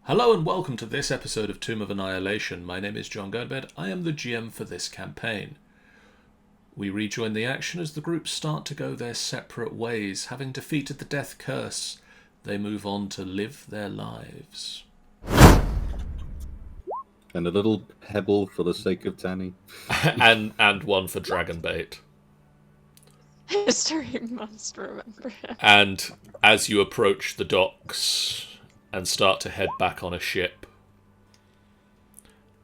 Hello and welcome to this episode of Tomb of Annihilation. My name is Dragonbait. I am the GM for this campaign. We rejoin the action as the groups start to go their separate ways. Having defeated the death curse, they move on to live their lives. And a little pebble for the sake of Tanny. and one for Dragonbait. History must remember. And as you approach the docks and start to head back on a ship,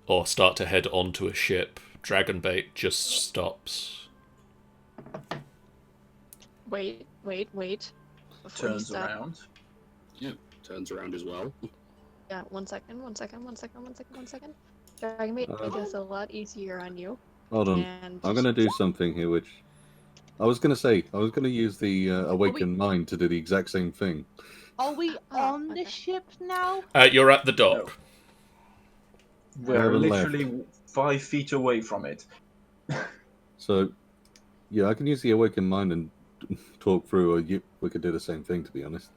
or start to head onto a ship, Dragonbait just stops. Wait. Before you Turns stop. around. Yep, turns around as well. Yeah, one second. Dragonbait made this a lot easier on you. Hold on. And I'm going to do something here, which... I was going to use the Awakened Mind to do the exact same thing. Are we on okay. the ship now? You're at the dock. We're Left. literally 5 feet away from it. So, yeah, I can use the Awakened Mind and talk through, or we could do the same thing, to be honest.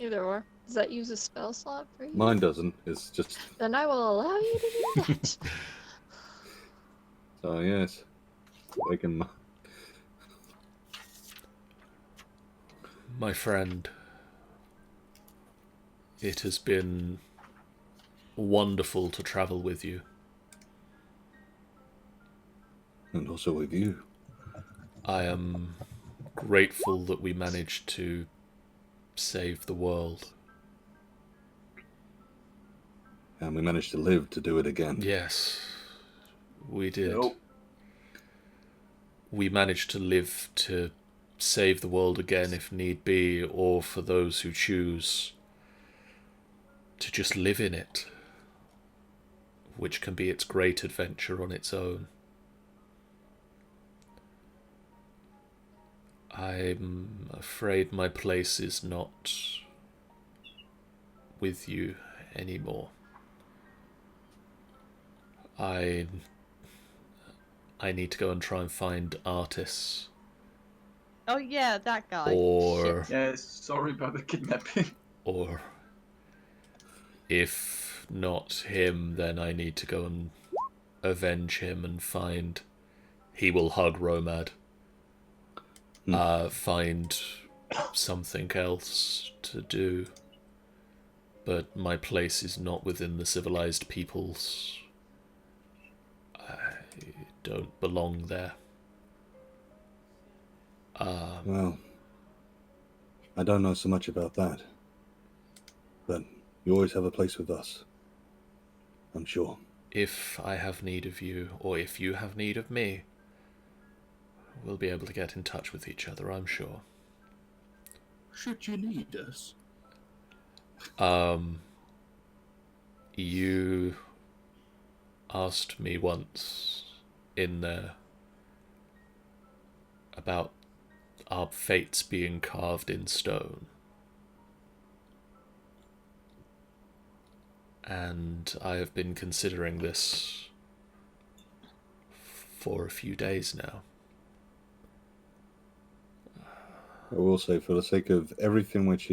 Either or. Does that use a spell slot for you? Mine doesn't. It's just... Then I will allow you to do that. So, yes. Awakened Mind. My friend, it has been wonderful to travel with you. And also with you. I am grateful that we managed to save the world. And we managed to live to do it again. Yes, we did. Nope. We managed to live to save the world again if need be, or for those who choose to just live in it, which can be its great adventure on its own. I'm afraid my place is not with you anymore. I need to go and try and find artists. Oh yeah, that guy. Or Yes, sorry about the kidnapping. or if not him, then I need to go and avenge him and find... He will hug Romad. Find something else to do. But my place is not within the civilized peoples. I don't belong there. Well, I don't know so much about that. But you always have a place with us. I'm sure. If I have need of you, or if you have need of me, we'll be able to get in touch with each other, I'm sure. Should you need us? You asked me once in there about our fates being carved in stone. And I have been considering this for a few days now. I will say, for the sake of everything which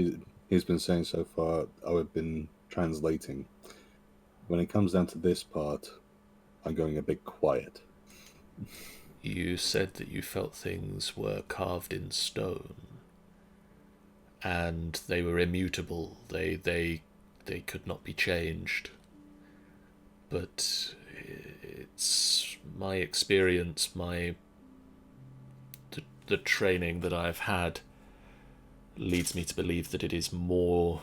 he's been saying so far, I've been translating. When it comes down to this part, I'm going a bit quiet. You said that you felt things were carved in stone, and they were immutable. They could not be changed. But it's my experience, the training that I've had leads me to believe that it is more...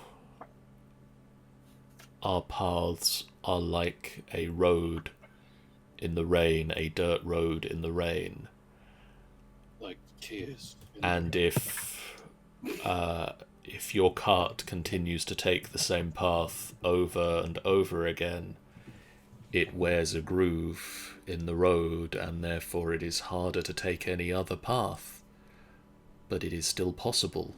Our paths are like a road in the rain, a dirt road in the rain. Like tears. And if your cart continues to take the same path over and over again, it wears a groove in the road, and therefore it is harder to take any other path. But it is still possible.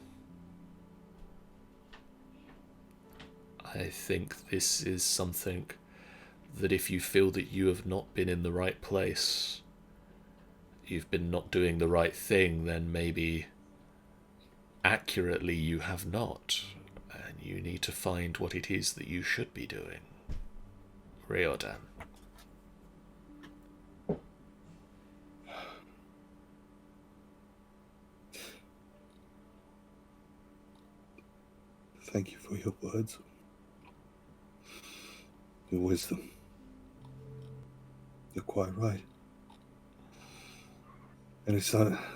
I think this is something that if you feel that you have not been in the right place, you've been not doing the right thing, then maybe accurately you have not. And You need to find what it is that you should be doing. Riordan. Thank you for your words. Your wisdom. You're quite right. And it's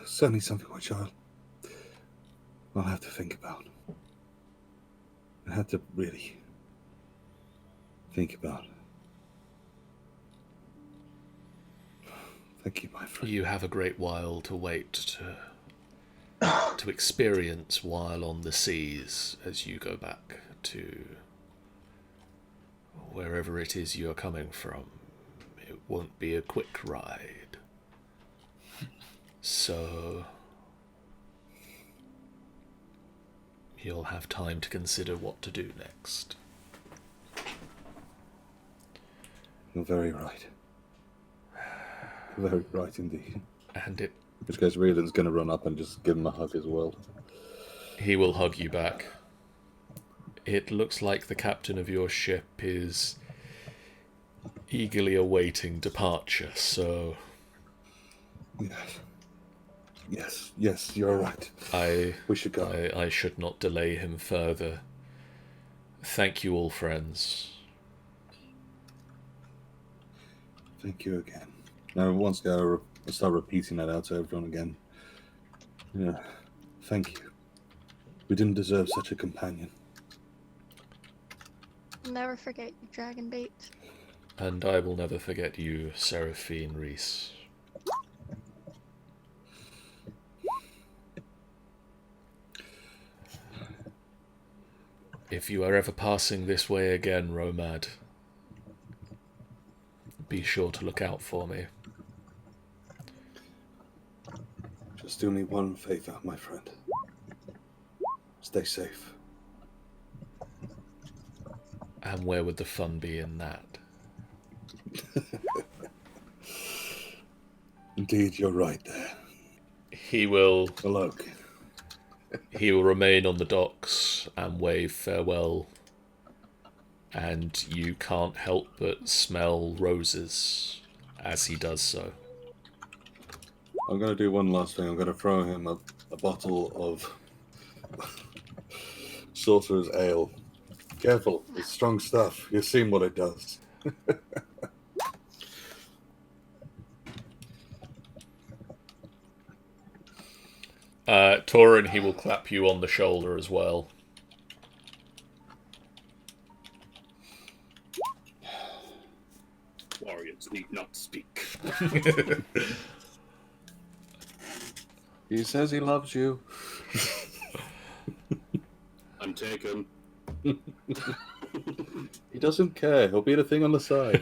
certainly something which I'll have to think about. I have to really think about. Thank you, my friend. You have a great while to wait to experience while on the seas as you go back to wherever it is you're coming from. It won't be a quick ride. So you'll have time to consider what to do next. You're very right. Very right indeed. And In which case, Riordan's going to run up and just give him a hug as well. he will hug you back. It looks like the captain of your ship is eagerly awaiting departure, so... Yes, you're right. We should go. I should not delay him further. Thank you all, friends. Thank you again. Now, once ago, I'll start repeating that out to everyone again. Yeah, thank you. We didn't deserve such a companion. Never forget your Dragonbait. And I will never forget you, Seraphine Reese. If you are ever passing this way again, Romad, be sure to look out for me. Just do me one favor, my friend. Stay safe. And where would the fun be in that? Indeed, you're right there. He will Look. He will remain on the docks and wave farewell, and you can't help but smell roses as he does so. I'm going to do one last thing. I'm going to throw him a bottle of Sorcerer's Ale. Careful, it's strong stuff. You've seen what it does. Torin, he will clap you on the shoulder as well. Warriors need not speak. He says he loves you. I'm taken. He doesn't care. He'll be the thing on the side.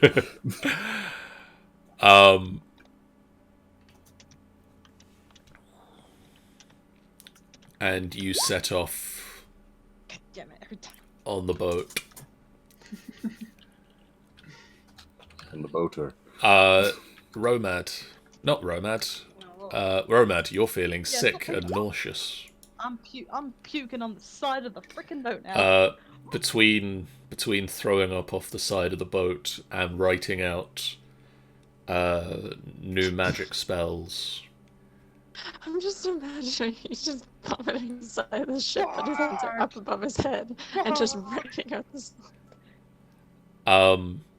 And you set off God damn it, every time. on the boat. On the boater. Romad. Not Romad. Romad, you're feeling sick and nauseous. I'm puking on the side of the frickin' boat now. Between throwing up off the side of the boat and writing out new magic spells. I'm just imagining he's just vomiting inside the ship, but his hands are up above his head and just writing out this.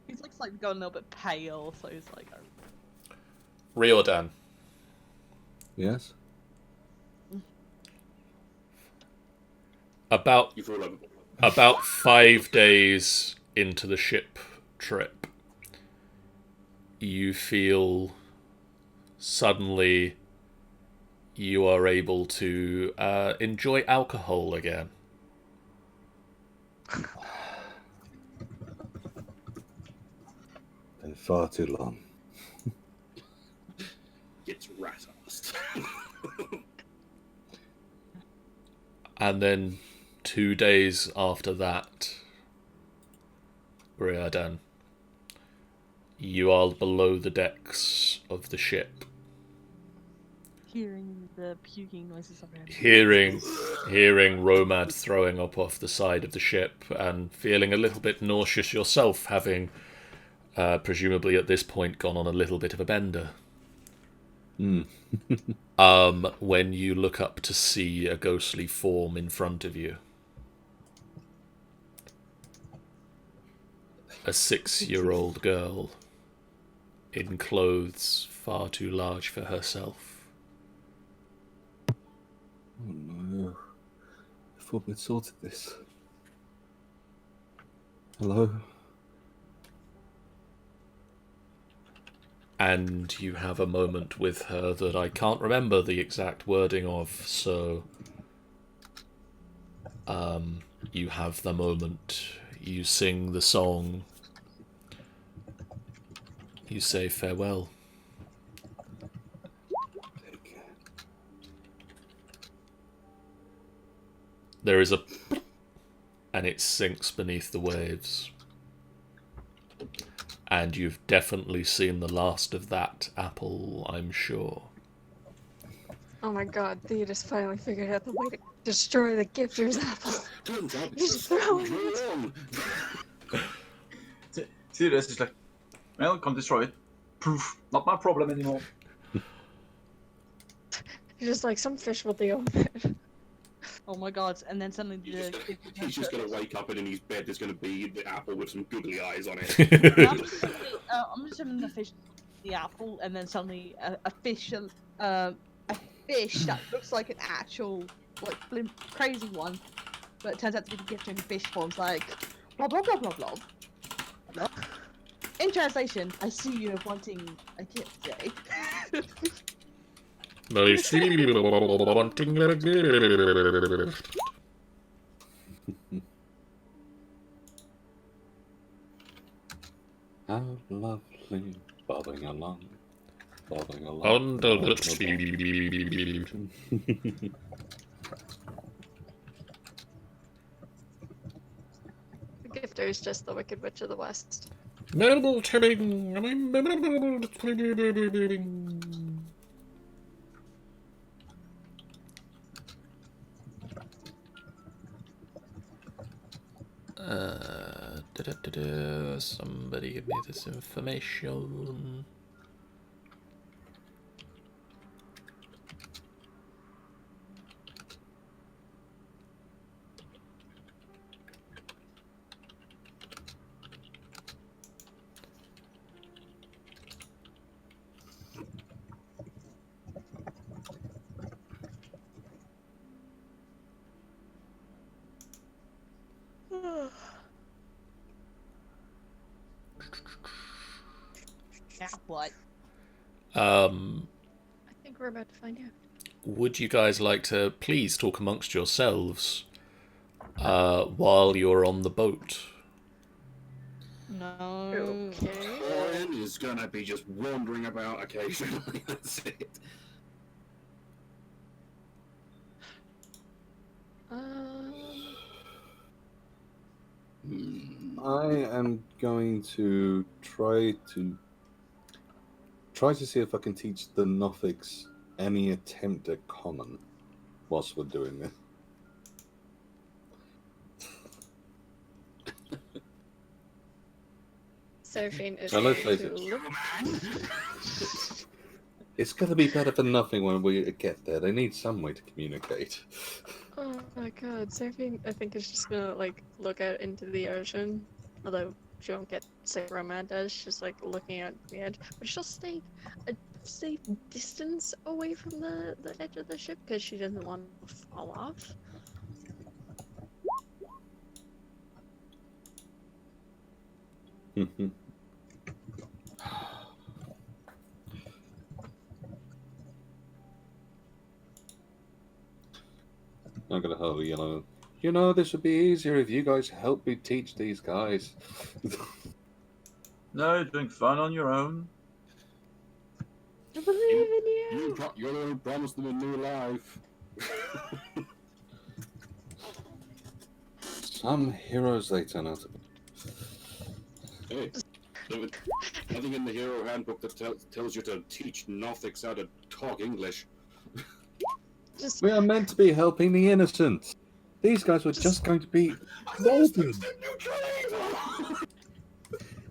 He's like going a little bit pale, so he's like. Riordan. Yes? About You feel like About 5 days into the ship trip, you feel suddenly you are able to enjoy alcohol again. Been far too long. gets rat-assed. And then 2 days after that, Riordan, you are below the decks of the ship. hearing the puking noises around. Hearing Romad throwing up off the side of the ship and feeling a little bit nauseous yourself, having presumably at this point gone on a little bit of a bender. When you look up to see a ghostly form in front of you. A 6-year-old girl in clothes far too large for herself. Oh no. I thought we'd sorted this. Hello? And you have a moment with her that I can't remember the exact wording of, so you have the moment, you sing the song, you say farewell. Take care. There is a and it sinks beneath the waves. And you've definitely seen the last of that apple, I'm sure. Oh my god, Theodis finally figured out the way to destroy the gifter's apple. Turns out Just throw it. wrong. See, this is like, well, can't destroy it. Proof, not my problem anymore. Just like some fish will deal with it. Oh my god! And then suddenly the He's just gonna wake up and in his bed there's gonna be the apple with some googly eyes on it. I'm just having the fish, the apple, and then suddenly a fish that looks like an actual like crazy one, but it turns out to be the gift in fish forms, like blah blah blah blah blah. blah. In translation, I see you're wanting a gift, eh? I see you wanting a gift. How lovely. Bobbing along. Bobbing along. Under the The gifter is just the Wicked Witch of the West. Memorable telling. Somebody give me this information. Yeah, what? I think we're about to find out. Would you guys like to please talk amongst yourselves while you're on the boat? No. Okay. Orion is gonna be just wandering about occasionally. That's it. I am going to try to see if I can teach the Nothics any attempt at common whilst we're doing this. Seraphine is Now, let's going face to it. look. It's going to be better than nothing when we get there. They need some way to communicate. Oh my god, Seraphine I think is just gonna like look out into the ocean. Although she won't get sick Romad does, she's like looking out the edge. But she'll stay a safe distance away from the edge of the ship because she doesn't want to fall off. I'm gonna help you. You know, this would be easier if you guys help me teach these guys. No, you're doing fun on your own. I believe in you! You're the one who promised them a new life. Some heroes they turn out to be. Hey, there's nothing in the hero handbook that tells you to teach Nothics how to talk English. Just We are meant to be helping the innocent. These guys were just going to be rolled.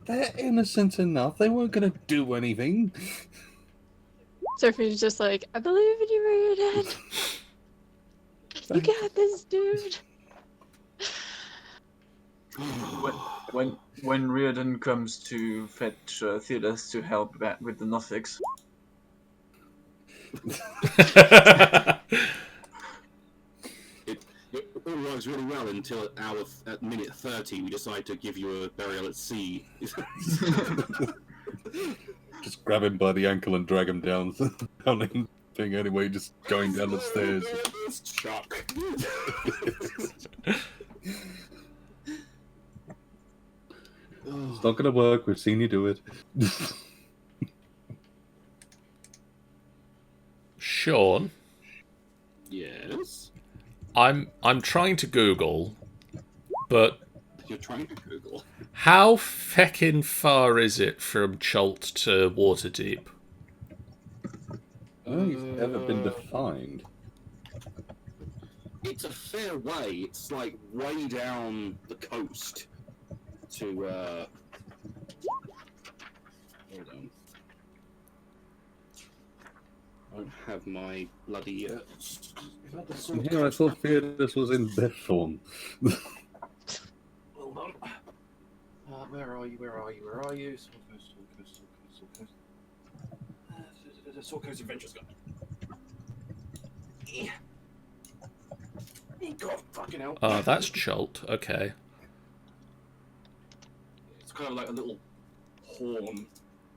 They're innocent enough. They weren't going to do anything. Surfing's just like, I believe in you, Raiden. You got this, dude. When Reardon comes to fetch Theodos to help with the Nothics, It all works really well until at minute 30 we decide to give you a burial at sea. Just grab him by the ankle and drag him down the thing anyway, just going down the stairs. Chuck. It's not going to work. We've seen you do it. Sean, Yes? I'm trying to Google, but You're trying to Google. how feckin' far is it from Chult to Waterdeep? I don't think it's ever been defined. It's a fair way. It's like way down the coast to, hold on. I don't have my bloody, Here, I thought Theodos was in death form. Hold on. Where are you? Where are you? Where are you? Sword Coast. Sword Coast Adventures Guide. God, fucking hell. Oh, that's Chult. Okay. It's kind of like a little horn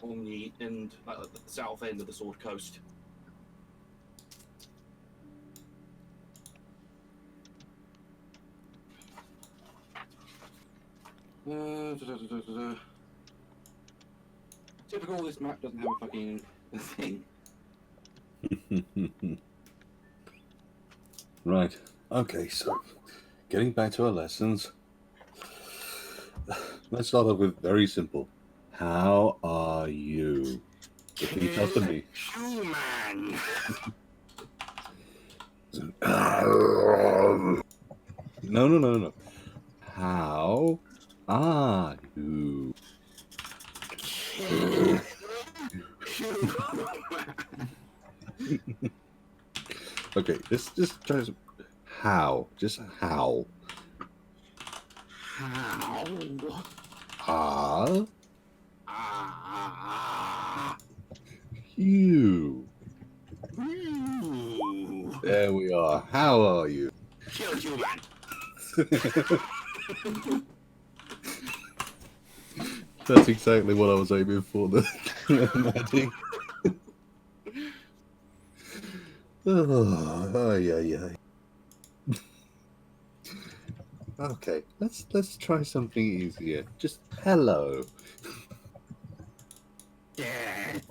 on the end, like at the south end of the Sword Coast. Typical, this map doesn't have a fucking thing. Right. Okay, so getting back to our lessons. Let's start off with very simple. How are you? Repeat after me. Human! No. How are you? Okay, just try to. How? Just how? How? Ah, Ah. you. Ooh. There we are. How are you? Kill human! That's exactly what I was aiming for. The magic. Oh, yeah. Okay, let's try something easier. Just hello. Dead.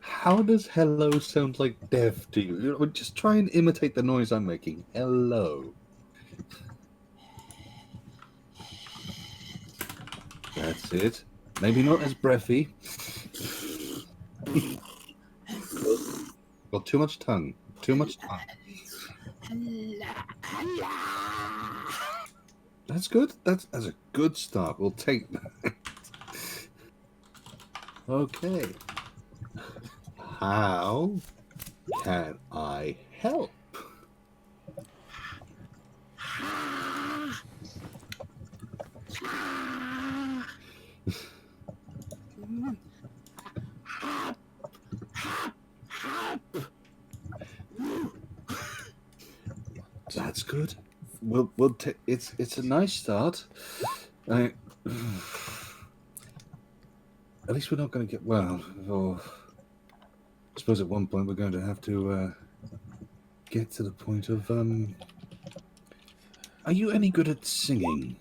How does hello sound like death to you? You know, just try and imitate the noise I'm making. Hello. That's it. Maybe not as breathy. Got too much tongue. Too much tongue. That's good. That's a good start. We'll take that. Okay. How can I help? That's good. We'll take. It's a nice start. At least we're not going to get or I suppose at one point we're going to have to get to the point of Are you any good at singing?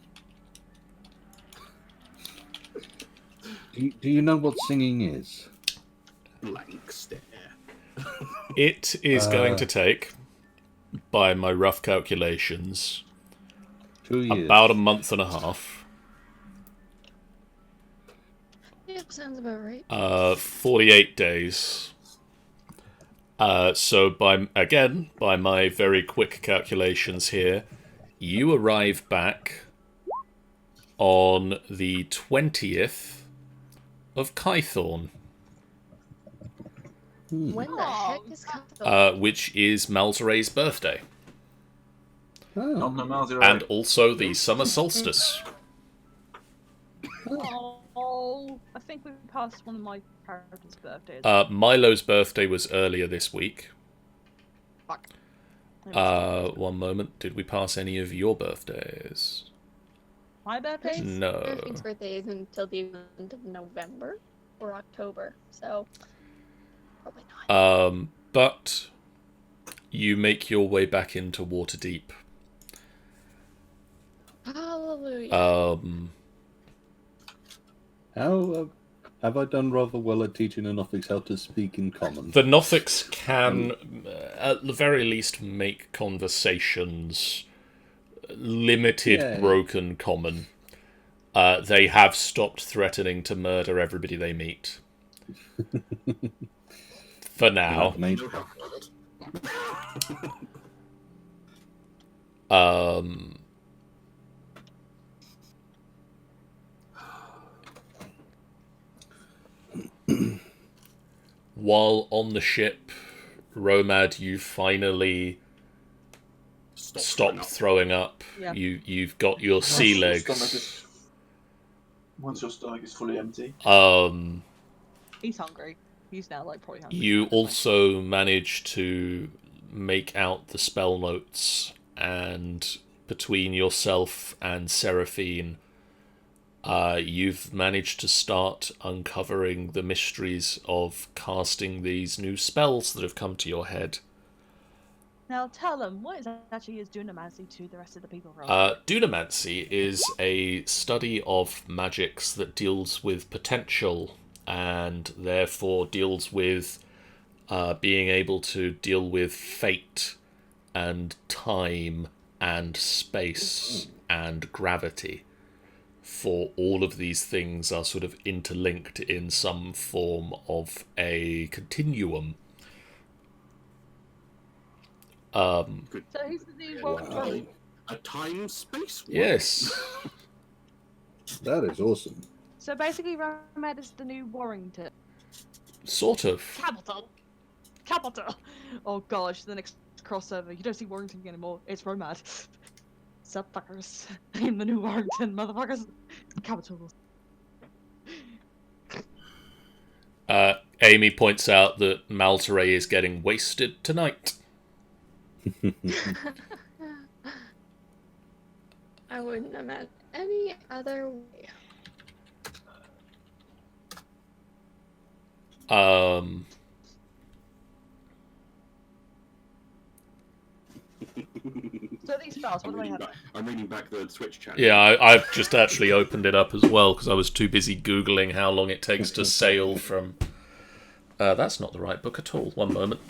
Do you know what singing is? Blank stare. It is going to take, by my rough calculations, 2 years. about a month and a half. Yep, sounds about right. 48 days. So by my very quick calculations here, you arrive back on the 20th of Kythorn, When the heck is Capital? which is Malzeray's birthday, Oh, On the Malzeray. and also the summer solstice. Oh, I think we passed one of my characters' birthdays. Milo's birthday was earlier this week. Fuck. One moment. Did we pass any of your birthdays? My birthday? No. Seraphing's birthday isn't until the end of November or October, so probably not. But you make your way back into Waterdeep. Hallelujah. how have I done rather well at teaching the Nothics how to speak in common? The Nothics can, at the very least, make conversations limited, Yay. broken common. They have stopped threatening to murder everybody they meet. For now. Mate, While on the ship, Romad, you finally stopped throwing up. Yeah. You've got your sea legs. Once your stomach is fully empty. He's hungry. He's now like probably hungry. You also managed to make out the spell notes, and between yourself and Seraphine, you've managed to start uncovering the mysteries of casting these new spells that have come to your head. Now tell him, what is actually is Dunamancy to the rest of the people around? Dunamancy is a study of magics that deals with potential, and therefore deals with being able to deal with fate and time and space and gravity. For all of these things are sort of interlinked in some form of a continuum. So he's the new one. Wow. A time space? What? Yes. that is awesome. So basically, Romad is the new Warrington. Sort of. Capital. Oh gosh, the next crossover. You don't see Warrington anymore. It's Romad. Sup, fuckers? I'm the new Warrington, motherfuckers. Capital. Amy points out that Malzeray is getting wasted tonight. I wouldn't imagine any other way. So these spells, what do I have? I'm reading back the Switch chat. Yeah, I've just actually opened it up as well because I was too busy Googling how long it takes to sail from... that's not the right book at all. One moment.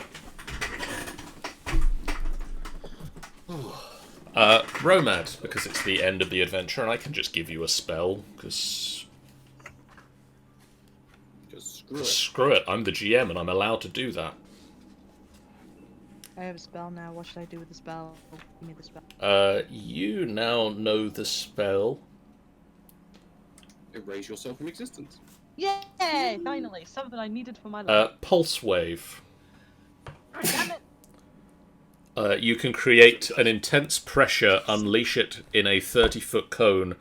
Romad, because it's the end of the adventure, and I can just give you a spell, because... Screw it, I'm the GM and I'm allowed to do that. I have a spell now. What should I do with the spell? Give me the spell. You now know the spell. Erase yourself from existence. Yay! Finally, something I needed for my life. Pulse Wave. Damn it! You can create an intense pressure, unleash it in a 30-foot cone,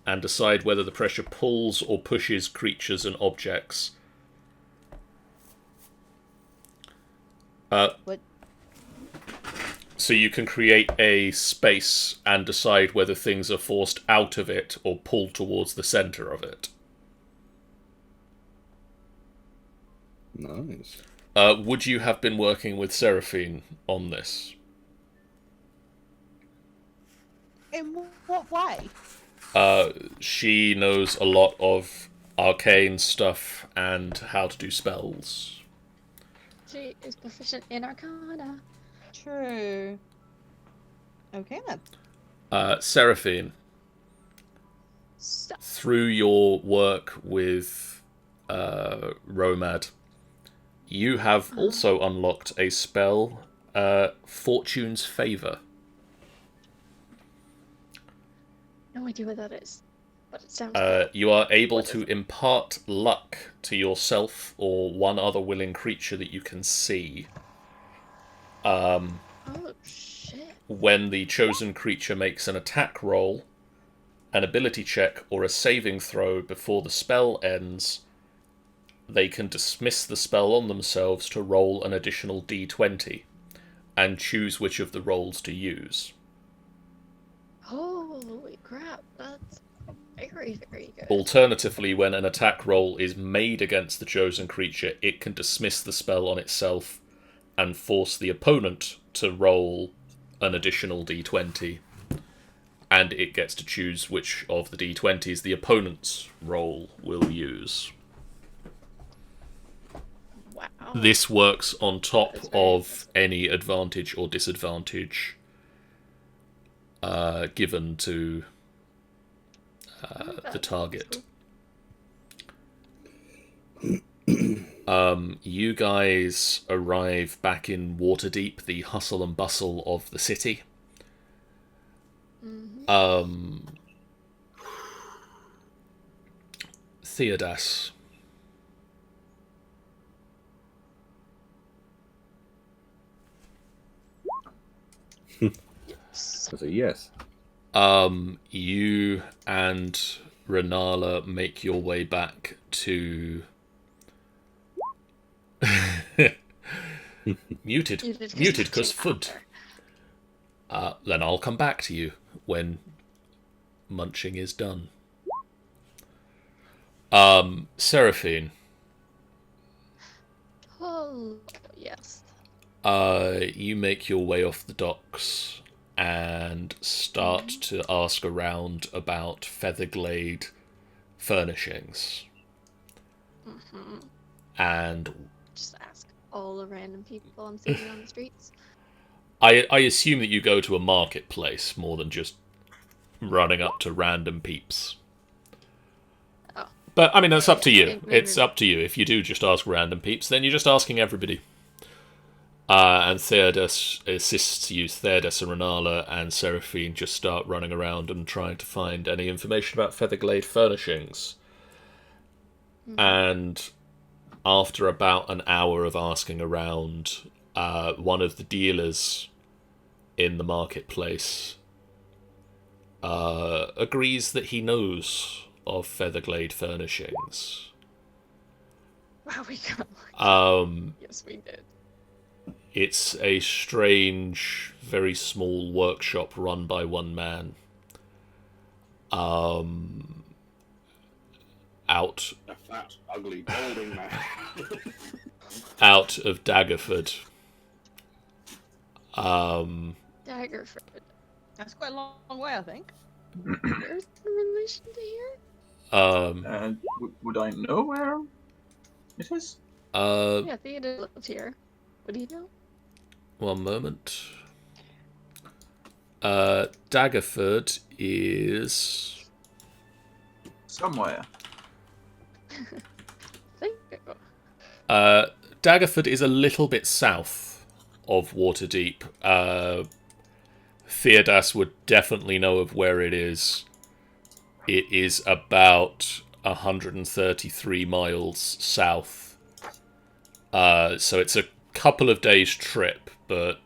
and decide whether the pressure pulls or pushes creatures and objects. What? So you can create a space and decide whether things are forced out of it or pulled towards the center of it. Nice. Would you have been working with Seraphine on this? In what way? She knows a lot of arcane stuff and how to do spells. She is proficient in Arcana. True. Okay then. Seraphine, So, through your work with Romad, You have also unlocked a spell, Fortune's Favour. No idea what that is, but it sounds good. You are able What to is it? impart luck to yourself or one other willing creature that you can see. Oh shit. When the chosen creature makes an attack roll, an ability check, or a saving throw before the spell ends, they can dismiss the spell on themselves to roll an additional d20 and choose which of the rolls to use. Holy crap, that's very, very good. Alternatively, when an attack roll is made against the chosen creature, it can dismiss the spell on itself and force the opponent to roll an additional d20, and it gets to choose which of the d20s the opponent's roll will use. Wow. This works on top That's very of any advantage or disadvantage given to the target. You guys arrive back in Waterdeep, the hustle and bustle of the city. Theodas. So yes. You and Renala make your way back to muted because food. Then I'll come back to you when munching is done. Seraphine. Oh, yes. You make your way off the docks and start to ask around about Featherglade furnishings. And Just ask all the random people I'm seeing on the streets. I assume that you go to a marketplace more than just running up to random peeps. Oh. But, I mean, that's up to you. Maybe. It's up to you. If you do just ask random peeps, then you're just asking everybody. And Theodas assists you. Theodas and Renala and Seraphine just start running around and trying to find any information about Featherglade furnishings. And after about an hour of asking around, one of the dealers in the marketplace agrees that he knows of Featherglade furnishings. Wow, we got lucky. Yes, we did. It's a strange, very small workshop run by one man. Out A fat, ugly, balding man. out of Daggerford. Daggerford. That's quite a long way, I think. Where's the relation to here? And would I know where it is? Yeah, Theodore lives here. What do you know? One moment. Daggerford is... Somewhere. Thank you. Daggerford is a little bit south of Waterdeep. Theodas would definitely know of where it is. It is about 133 miles south. So it's a couple of days' trip, but...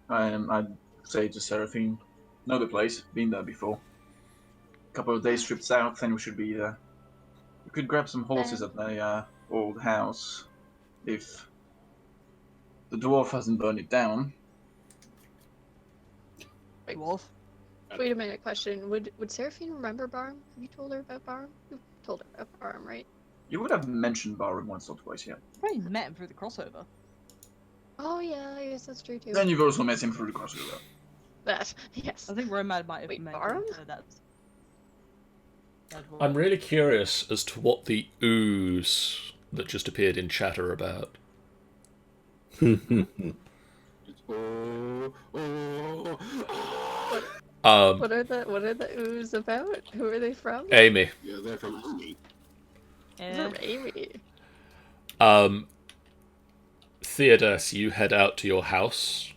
I'd say to Seraphine, know the place, been there before. A couple of days trip south, and we should be there. You could grab some horses at my old house, if the dwarf hasn't burned it down. Dwarf. Wait a minute, question. Would Seraphine remember Barham? Have you told her about Barham? You told her about Barham, right? You would have mentioned Barham once or twice, yeah. Probably met him through the crossover. Oh yeah, I guess that's true too. Then you've also met him through the crossover. That, yes. I think Romad might have Wait, met Barham? that dwarf. I'm really curious as to what the ooze that just appeared in chat are about. It's, What are the ooze about? Who are they from? Amy. yeah, they're from Amy. Yeah. From Amy. Theodas, you head out to your house,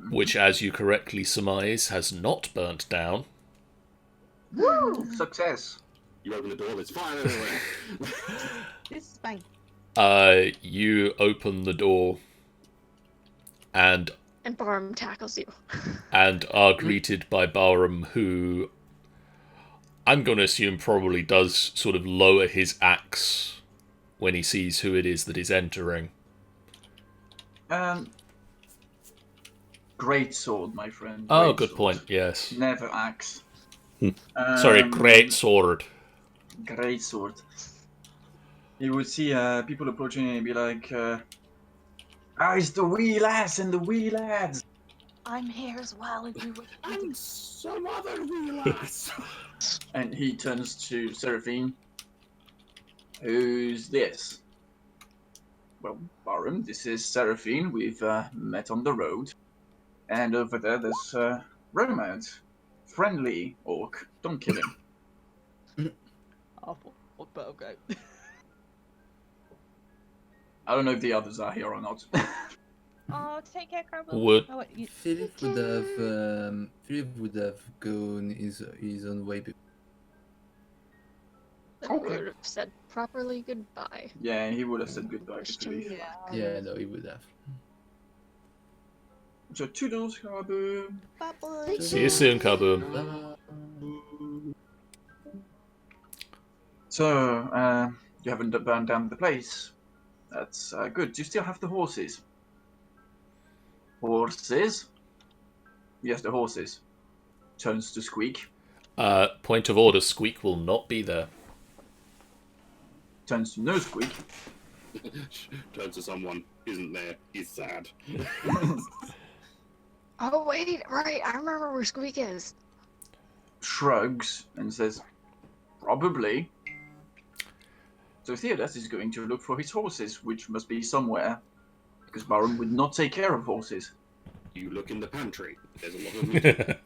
which, as you correctly surmise, has not burnt down. Woo! Success. You open the door, there's fire everywhere. This is fine. You open the door and Barm tackles you. and are greeted by Barham, who I'm going to assume probably does sort of lower his axe when he sees who it is that is entering. Great sword, my friend. Oh, Great good sword. point, yes. Never axe. Sorry, great sword. Great sword. You would see people approaching and be like, it's the wee lass and the wee lads. I'm here as well if you would. And some other wee lass. And he turns to Seraphine. Who's this? Well, Barham, this is Seraphine. We've met on the road. And over there's Romance. Friendly orc. Don't kill him. Awful. But okay. I don't know if the others are here or not. Oh, take care, Carbo. Would Oh, wait, you... Philip would have gone his own way. Would have said properly goodbye. Yeah, he would have said goodbye to Philly. Yeah, no, he would have. So toodles, Carbo. Bye-bye. see you soon, Kaboom. So, you haven't burned down the place. That's good. Do you still have the horses? Horses? Yes, the horses. Turns to Squeak. Point of order, Squeak will not be there. Turns to no Squeak. Turns to someone, isn't there, he's sad. Oh wait, right, I remember where Squeak is. Shrugs and says, probably. So Theodas is going to look for his horses, which must be somewhere. Because Baron would not take care of horses. You look in the pantry, there's a lot of meat.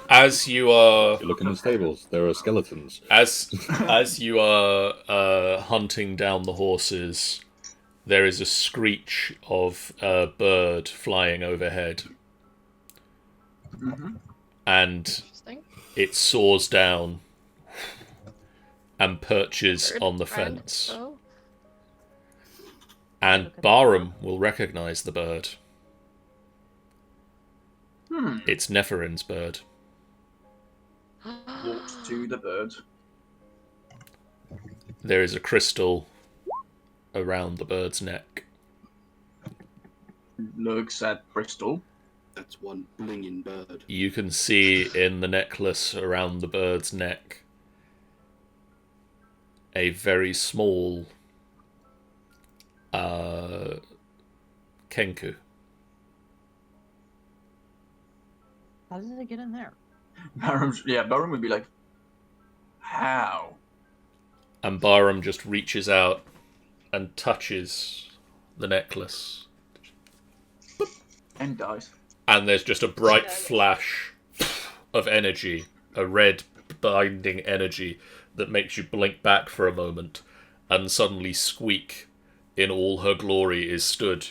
As you are You look in the stables, there are skeletons. as you are hunting down the horses, there is a screech of a bird flying overhead, and Interesting. it soars down and perches Bird on the friend, fence. so? And Barham will recognize the bird. It's Nepherin's bird. Walks to the bird. There is a crystal around the bird's neck. Looks at Bristol. That's one blinging bird. You can see in the necklace around the bird's neck a very small Kenku. How did it get in there? Baron would be like, how? And Barham just reaches out and touches the necklace. And dies. And there's just a bright flash of energy, a red binding energy that makes you blink back for a moment, and suddenly Squeak, in all her glory, is stood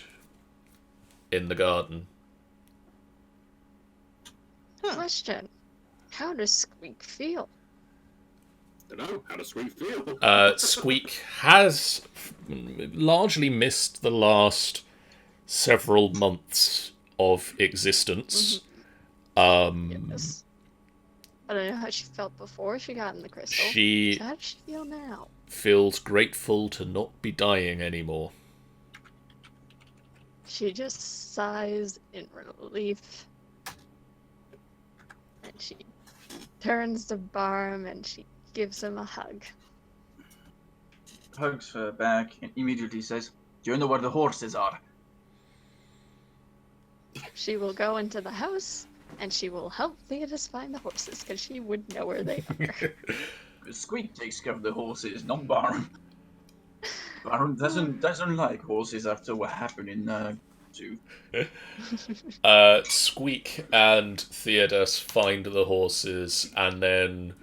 in the garden. Question. How does Squeak feel? Dunno, how does Squeak feel? Squeak has largely missed the last several months of existence. Yes. I don't know how she felt before she got in the crystal. She How does she feel now? feels grateful to not be dying anymore. She just sighs in relief. And she turns to Barm and she gives him a hug. Hugs her back and immediately says, do you know where the horses are? She will go into the house and she will help Theodas find the horses because she would know where they are. Squeak takes care of the horses, not Baron. Baron doesn't like horses after what happened in 2. Squeak and Theodas find the horses, and then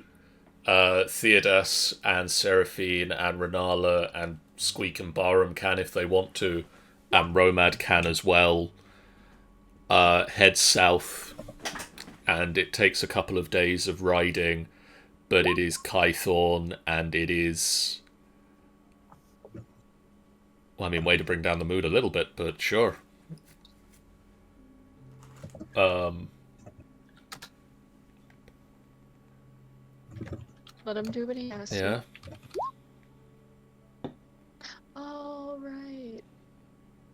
Theodas and Seraphine and Renala and Squeak and Barham can if they want to, and Romad can as well, head south, and it takes a couple of days of riding, but it is Kythorn, and it is... Well, I mean, way to bring down the mood a little bit, but sure. Let him do what he has to. Yeah. Oh, right.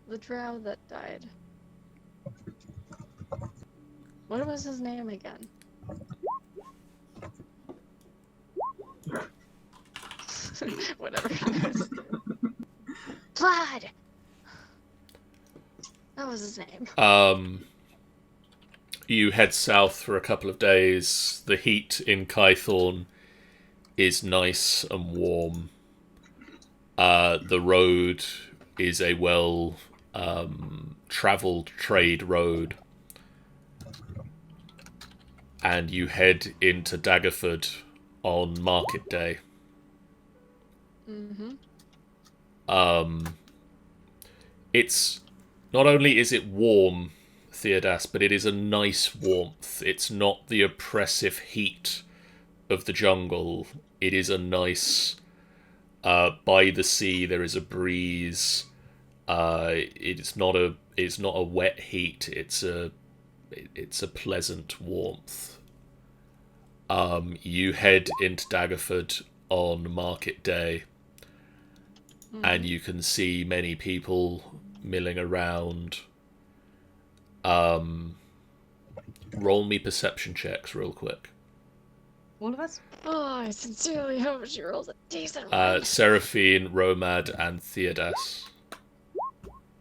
The drow that died. What was his name again? Whatever. Plaid! That was his name. You head south for a couple of days. The heat in Kythorn is nice and warm. The road is a well travelled trade road. And you head into Daggerford on market day. Mm-hmm. It's not only is it warm, Theodas, but it is a nice warmth. It's not the oppressive heat of the jungle. It is a nice by the sea. There is a breeze. It's not a wet heat. It's a pleasant warmth. You head into Daggerford on market day, and you can see many people milling around. Roll me perception checks real quick. All of us? Oh, I sincerely hope she rolls a decent one. Seraphine, Romad, and Theodas.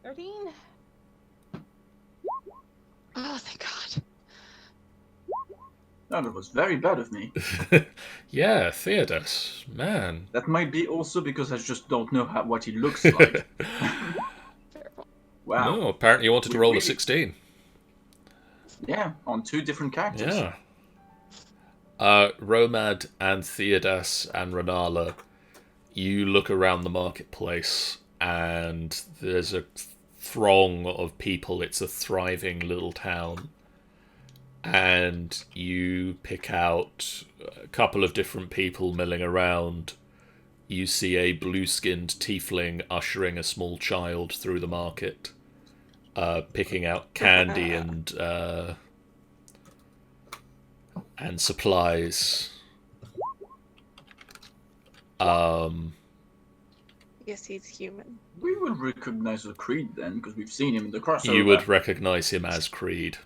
13? Oh, thank God. No, that was very bad of me. Yeah, Theodas, man. That might be also because I just don't know what he looks like. Fair point. Wow. No, apparently you wanted to roll a 16. Yeah, on 2 different characters. Yeah. Romad and Theodas and Renala, you look around the marketplace and there's a throng of people. It's a thriving little town. And you pick out a couple of different people milling around. You see a blue-skinned tiefling ushering a small child through the market, picking out candy and supplies. I guess he's human. We would recognize the Creed then, because we've seen him in the crossover. You would recognize him as Creed.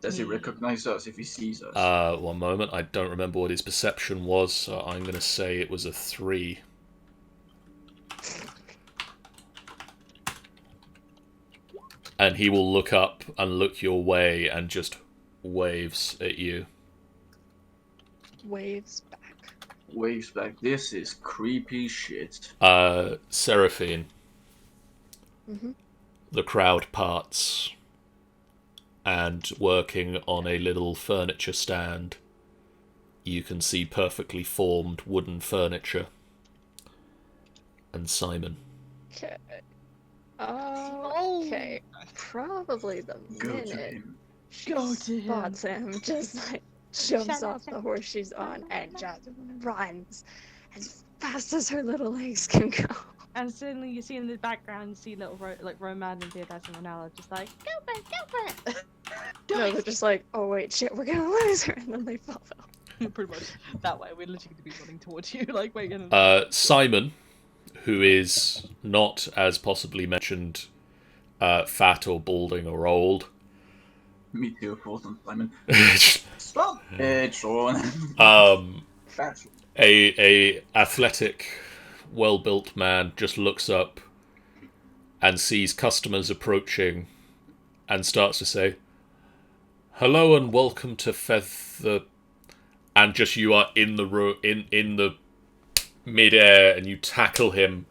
Does he recognize us if he sees us? 1 moment, I don't remember what his perception was, so I'm going to say it was a 3. And he will look up and look your way and just waves at you. Waves back. Waves back. This is creepy shit. Seraphine. Mm-hmm. The crowd parts, and working on a little furniture stand, you can see perfectly formed wooden furniture. And Simon. Okay. Okay. Probably the Go to minute him. Go to him. spots him, just like jumps off the horse she's on and just runs as fast as her little legs can go. And suddenly you see in the background, you see little Romad and Theodas and Renala just like, go for it! No, they're just like, oh wait, shit, we're gonna lose her, and then they fall out. Pretty much that way. We're literally going to be running towards you, like we're gonna. Simon, who is not, as possibly mentioned, fat or balding or old. Me too, Fulton Simon. Stop it, Sean. That's A athletic, well-built man just looks up and sees customers approaching and starts to say, "Hello and welcome to Feather," and just you are in the in the mid-air and you tackle him.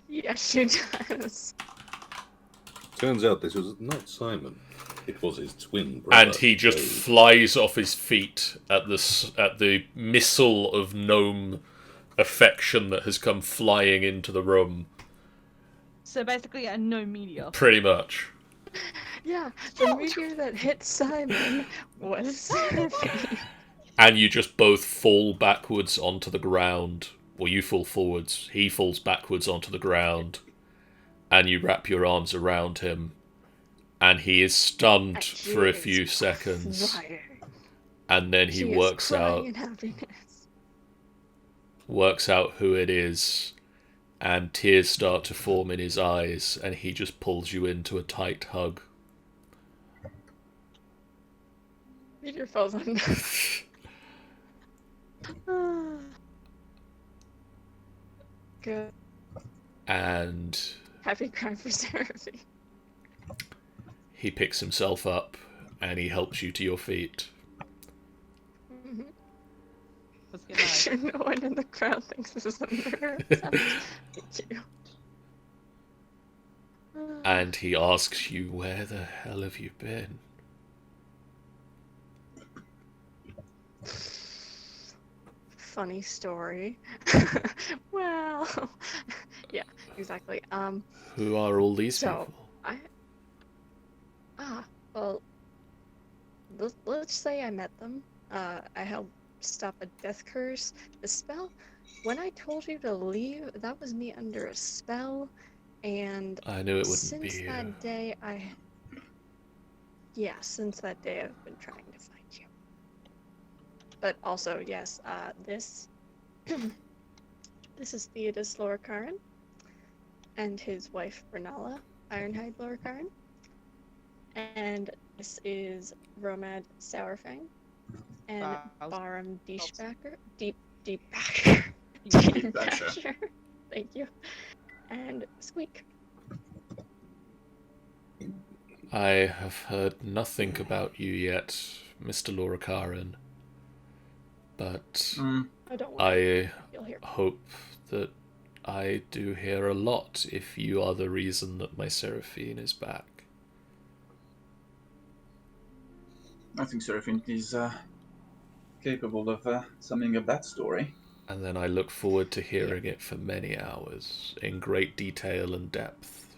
Yeah, she does. Turns out this was not Simon. It was his twin brother. And he just flies off his feet at the missile of gnome affection that has come flying into the room. So basically, a no meteor. Pretty much. Yeah, the meteor that hit Simon was Seraphine. And you just both fall backwards onto the ground. Well, you fall forwards, he falls backwards onto the ground, and you wrap your arms around him, and he is stunned And for a she few is seconds, crying. and then he She works is crying out in happiness. who it is, and tears start to form in his eyes, and he just pulls you into a tight hug. Meteor falls on. Good. And Happy cry for Seraphine. he picks himself up, and he helps you to your feet. Mm-hmm. Let's get I'm married. sure no one in the crowd thinks this is a murder attempt. Thank you. And he asks you, where the hell have you been? Funny story. Well, yeah, exactly. Who are all these So, people? well, let's say I met them. I helped stop a death curse. The spell, when I told you to leave, that was me under a spell, and I knew it wouldn't since be you. that day, since that day I've been trying to find you. But also, yes, this this is Theodis Lorcarin and his wife Renala Ironhide Lorcarin. And this is Romad Saurfang and Baram Deepbacker. Deepbacker. Deepbacker. Thank you. And Squeak. I have heard nothing about you yet, Mr. Lorcarin. But Oh, don't worry. I You'll hear. hope that I do hear a lot if you are the reason that my Seraphine is back. I think Seraphine is capable of summing up that story. And then I look forward to hearing it for many hours, in great detail and depth.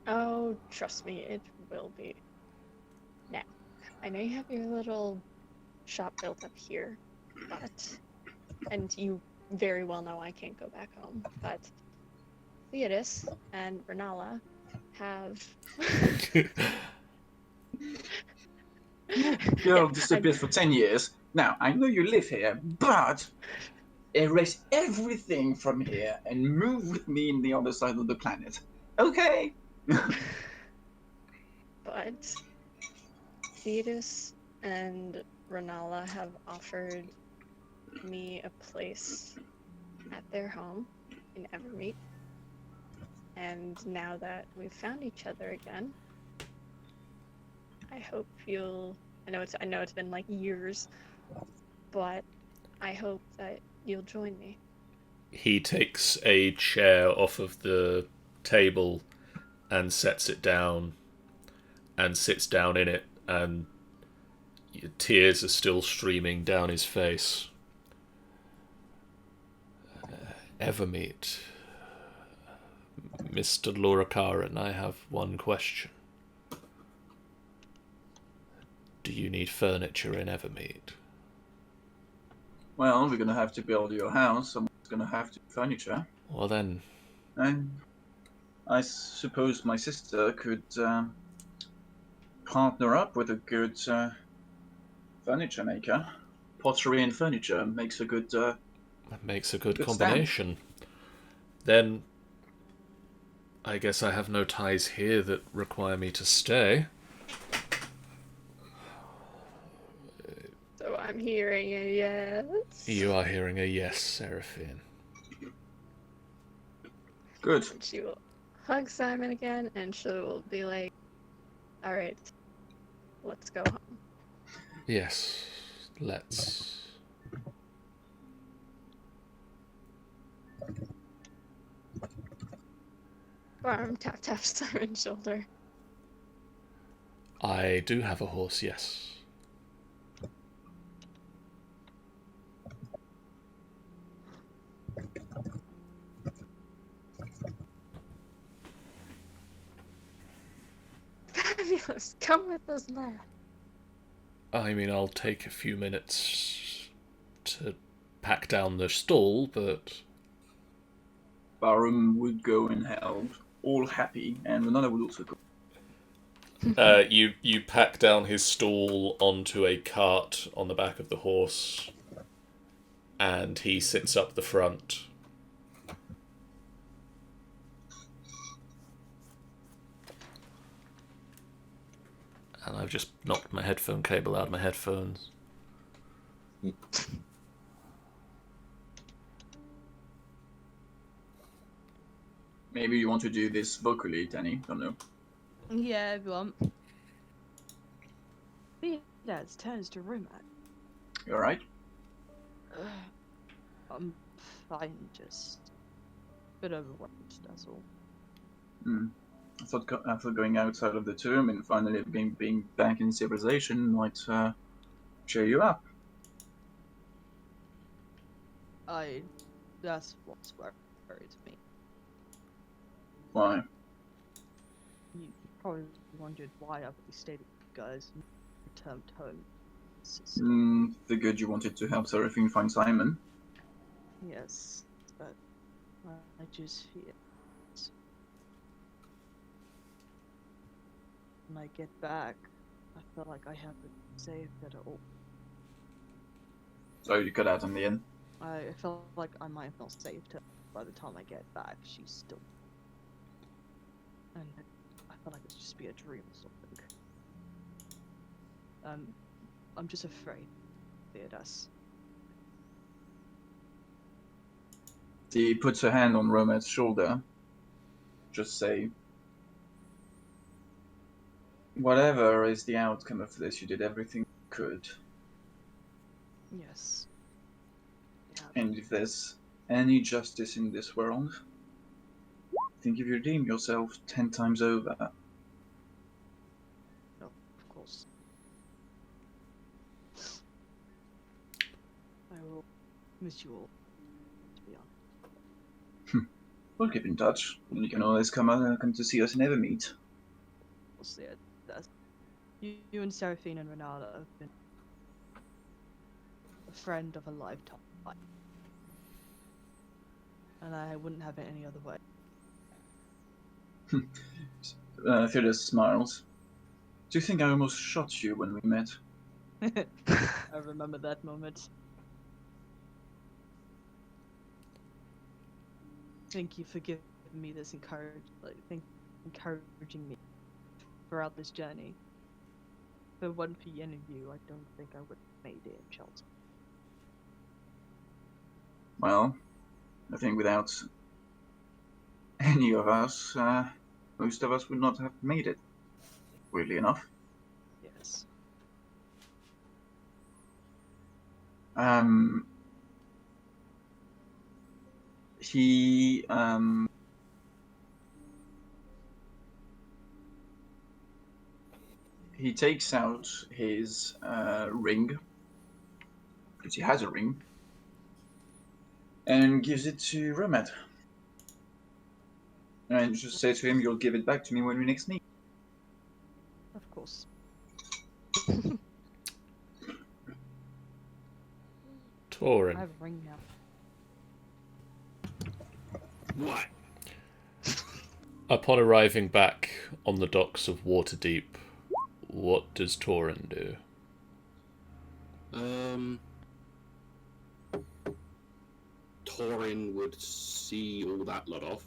Oh, trust me, it will be. Now, I know you have your little shop built up here, and you very well know I can't go back home, but Theodis and Renala have... Girl disappeared for 10 years. Now, I know you live here, but erase everything from here and move with me in the other side of the planet. Okay? But Theodis and Renala have offered me a place at their home in Evermeet. And now that we've found each other again, I hope you'll... I know it's been like years, but I hope that you'll join me. He takes a chair off of the table and sets it down and sits down in it, and tears are still streaming down his face. Evermeet. Mr. Lorcarin, I have one question. Do you need furniture in Evermeet? Well, we're gonna have to build your house, someone's gonna have to do furniture. Well then, And I suppose my sister could partner up with a good furniture maker. Pottery and furniture makes a good... that makes a good Good combination. Then, I guess I have no ties here that require me to stay. So I'm hearing a yes. You are hearing a yes, Seraphine. Good. And she will hug Simon again, and she will be like, alright, let's go home. Yes, let's. Arm tap Simon's shoulder. I do have a horse, yes. Yes, come with us, lad. I mean, I'll take a few minutes to pack down the stall, but Barum would go and help, all happy, and Renata would also go. you pack down his stall onto a cart on the back of the horse, and he sits up the front. And I've just knocked my headphone cable out of my headphones. Maybe you want to do this vocally, Danny. Don't know. Yeah, if you want. Dad's turns to Rumat. You alright? I'm fine, just a bit overwhelmed, that's all. I thought going outside of the tomb and finally being back in civilization might cheer you up. That's what's worries me. Why? You probably wondered why I stayed with you guys and returned home. Figured you wanted to help Seraphine find Simon. Yes, but I just fear when I get back, I feel like I haven't saved it at all. So you cut out in the end. I felt like I might have not saved her by the time I get back. She's still, and I feel like it's just be a dream or something. I'm just afraid, Theodas. She puts her hand on Romet's shoulder. Just say, whatever is the outcome of this, you did everything you could. Yes. Yeah. And if there's any justice in this world, I think you've redeemed yourself 10 times over. No, of course. I will miss you all, to be honest. We'll keep in touch. You can always come to see us in Evermeet. We'll see it. You and Seraphine and Renata have been a friend of a lifetime. And I wouldn't have it any other way. Theodos smiles. Do you think I almost shot you when we met? I remember that moment. Thank you for giving me this encouraging me throughout this journey. If it wasn't for any of you, I don't think I would have made it in Chult. Well, I think without any of us, most of us would not have made it. Weirdly enough. Yes. He takes out his ring, because he has a ring, and gives it to Romet. And just say to him, you'll give it back to me when we next meet. Of course. Torin. I have a ring now. What? Upon arriving back on the docks of Waterdeep, what does Torin do? Torin would see all that lot off,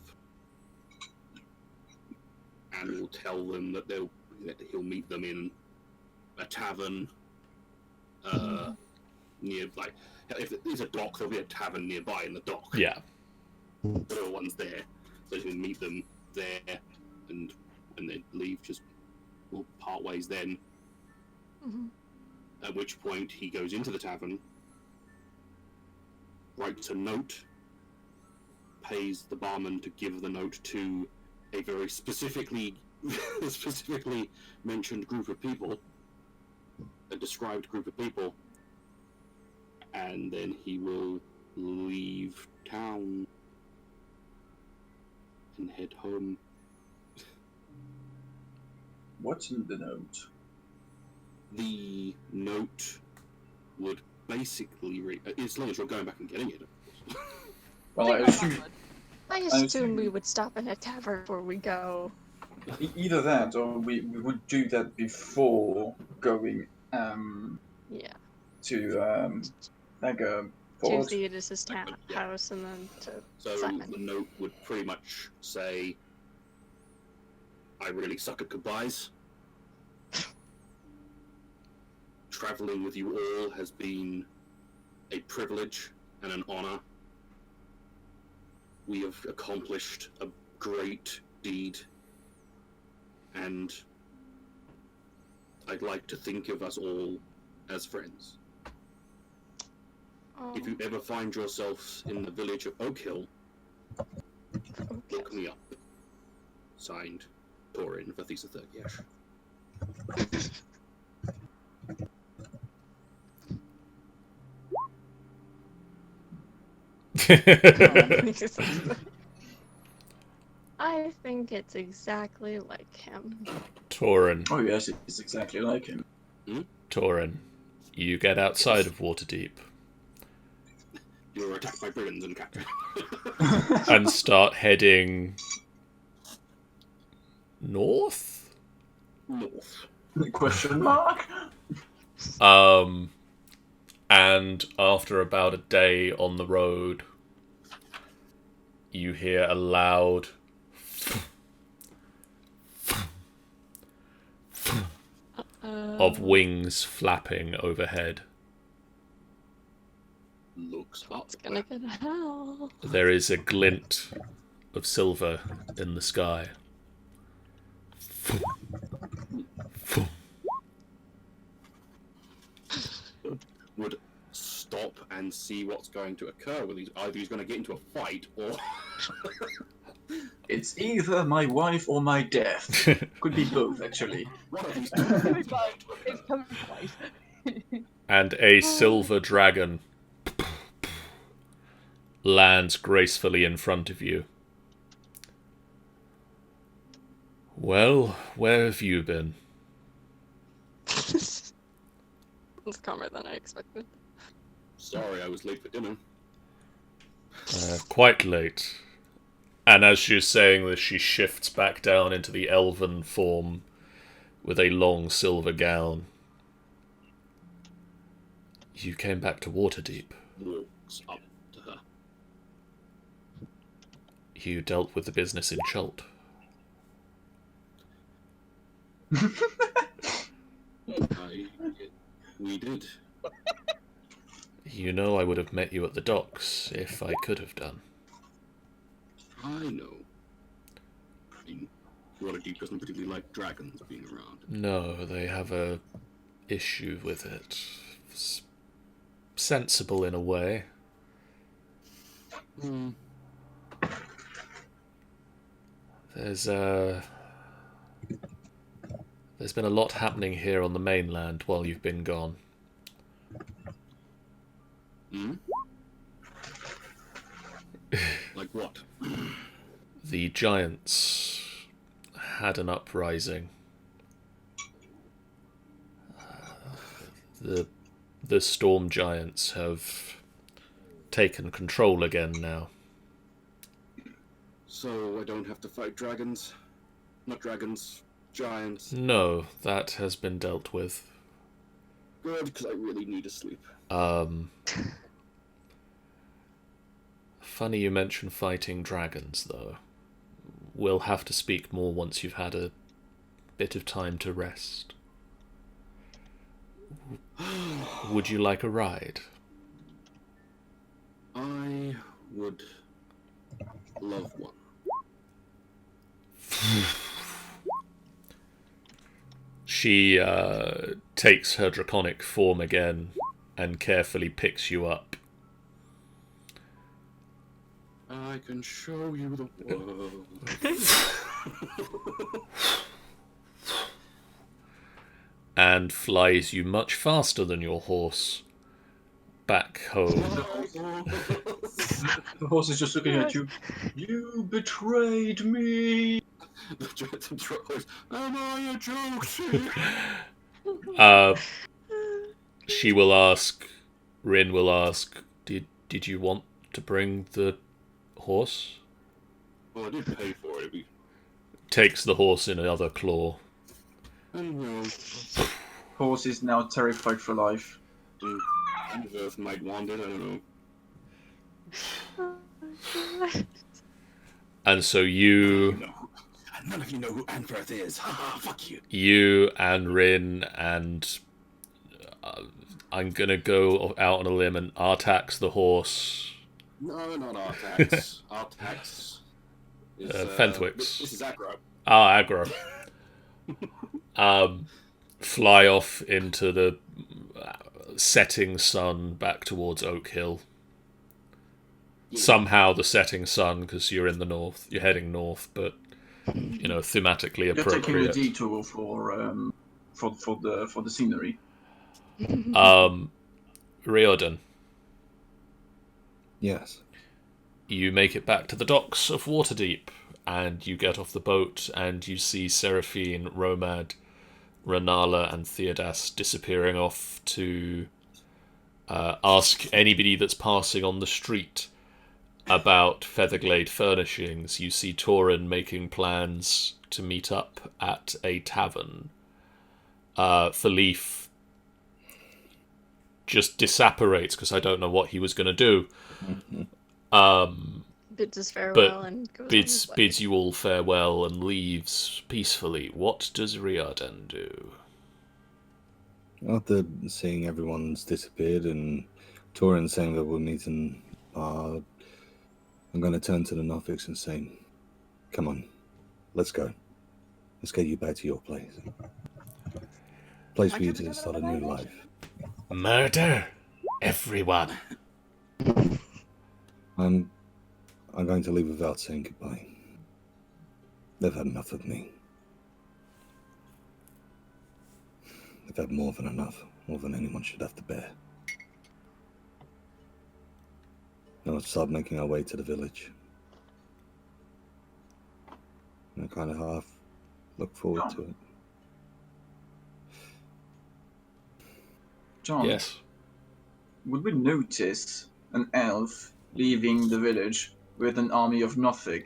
and will tell them that he'll meet them in a tavern. Near, like, if there's a dock, there'll be a tavern nearby in the dock. Yeah. Everyone's there, so he'll meet them there, and then leave. We'll part ways then. Mm-hmm. At which point he goes into the tavern, writes a note, pays the barman to give the note to a very specifically mentioned group of people, a described group of people, and then he will leave town and head home. What's in the note? The note would basically read, as long as you're going back and getting it. Well, I assume I assume we would stop in a tavern before we go. either that or we would do that before going Yeah. to like a To port. Theodos's Yeah. house and then to So Simon. the note would pretty much say, I really suck at goodbyes. Traveling with you all has been a privilege and an honor. We have accomplished a great deed, and I'd like to think of us all as friends. Oh, If you ever find yourselves in the village of Oak Hill, look me up. Signed, Torin Vathisa Third I think it's exactly like him. Torin, Oh yes, it's exactly like him. Torin, you get outside of Waterdeep You were attacked by brigands and captured. and start heading north. North. Question mark? And after about a day on the road, you hear a loud of wings flapping overhead. Looks up. It's gonna get hell. There is a glint of silver in the sky. Would stop and see what's going to occur. With these, either he's going to get into a fight, or It's either my wife or my death. Could be both, actually. one of these. It's coming twice. And a silver dragon lands gracefully in front of you. Well, where have you been? It's calmer than I expected. Sorry, I was late for dinner. Quite late. And as she's saying this, she shifts back down into the elven form with a long silver gown. You came back to Waterdeep. Walks up to her. You dealt with the business in Chult. We did. You know I would have met you at the docks if I could have done. I know. I mean, Waterdeep doesn't particularly like dragons being around. No, they have a issue with it. It's sensible in a way. There's been a lot happening here on the mainland while you've been gone. Like what? The giants had an uprising. The storm giants have taken control again now. So I don't have to fight dragons? Not dragons, giants. No, that has been dealt with. Good, because I really need to sleep. Funny you mention fighting dragons, though. We'll have to speak more once you've had a bit of time to rest. Would you like a ride? I would love one. She takes her draconic form again and carefully picks you up. I can show you the world. And flies you much faster than your horse back home. The horse is just looking at you. You betrayed me! The droid. Am I a joke? She will ask. Rin will ask. Did you want to bring the horse? Well, I did pay for it. Takes the horse in another claw. Horse is now terrified for life. Earth might want it, I don't know. And so you... None of you know who Anthrath is. Haha, fuck you. You and Rin and... I'm gonna go out on a limb and Artax the horse. No, not Artax. Artax is... Fenthwix. This is aggro. Ah, aggro. Fly off into the setting sun back towards Oak Hill. Yeah. Somehow the setting sun, because you're in the north, you're heading north, but thematically You're taking a appropriate. detour for the scenery. Riordan, Yes. you make it back to the docks of Waterdeep, and you get off the boat, and you see Seraphine, Romad, Renala, and Theodas disappearing off to ask anybody that's passing on the street about Featherglade Furnishings. You see Torin making plans to meet up at a tavern. Philippe just disapparates because I don't know what he was going to do. Bids us farewell and goes on his way. Bids you all farewell and leaves peacefully. What does Riordan do? After seeing everyone's disappeared and Torin saying that we're meeting, I'm going to turn to the Norfolks and say, come on, let's go. Let's get you back to your place. Place for you to start a new life. Murder everyone. I'm going to leave without saying goodbye. They've had enough of me. They've had more than enough, more than anyone should have to bear. Now let's start making our way to the village. And I kind of half look forward to it. John, Yes. would we notice an elf leaving the village with an army of nothing?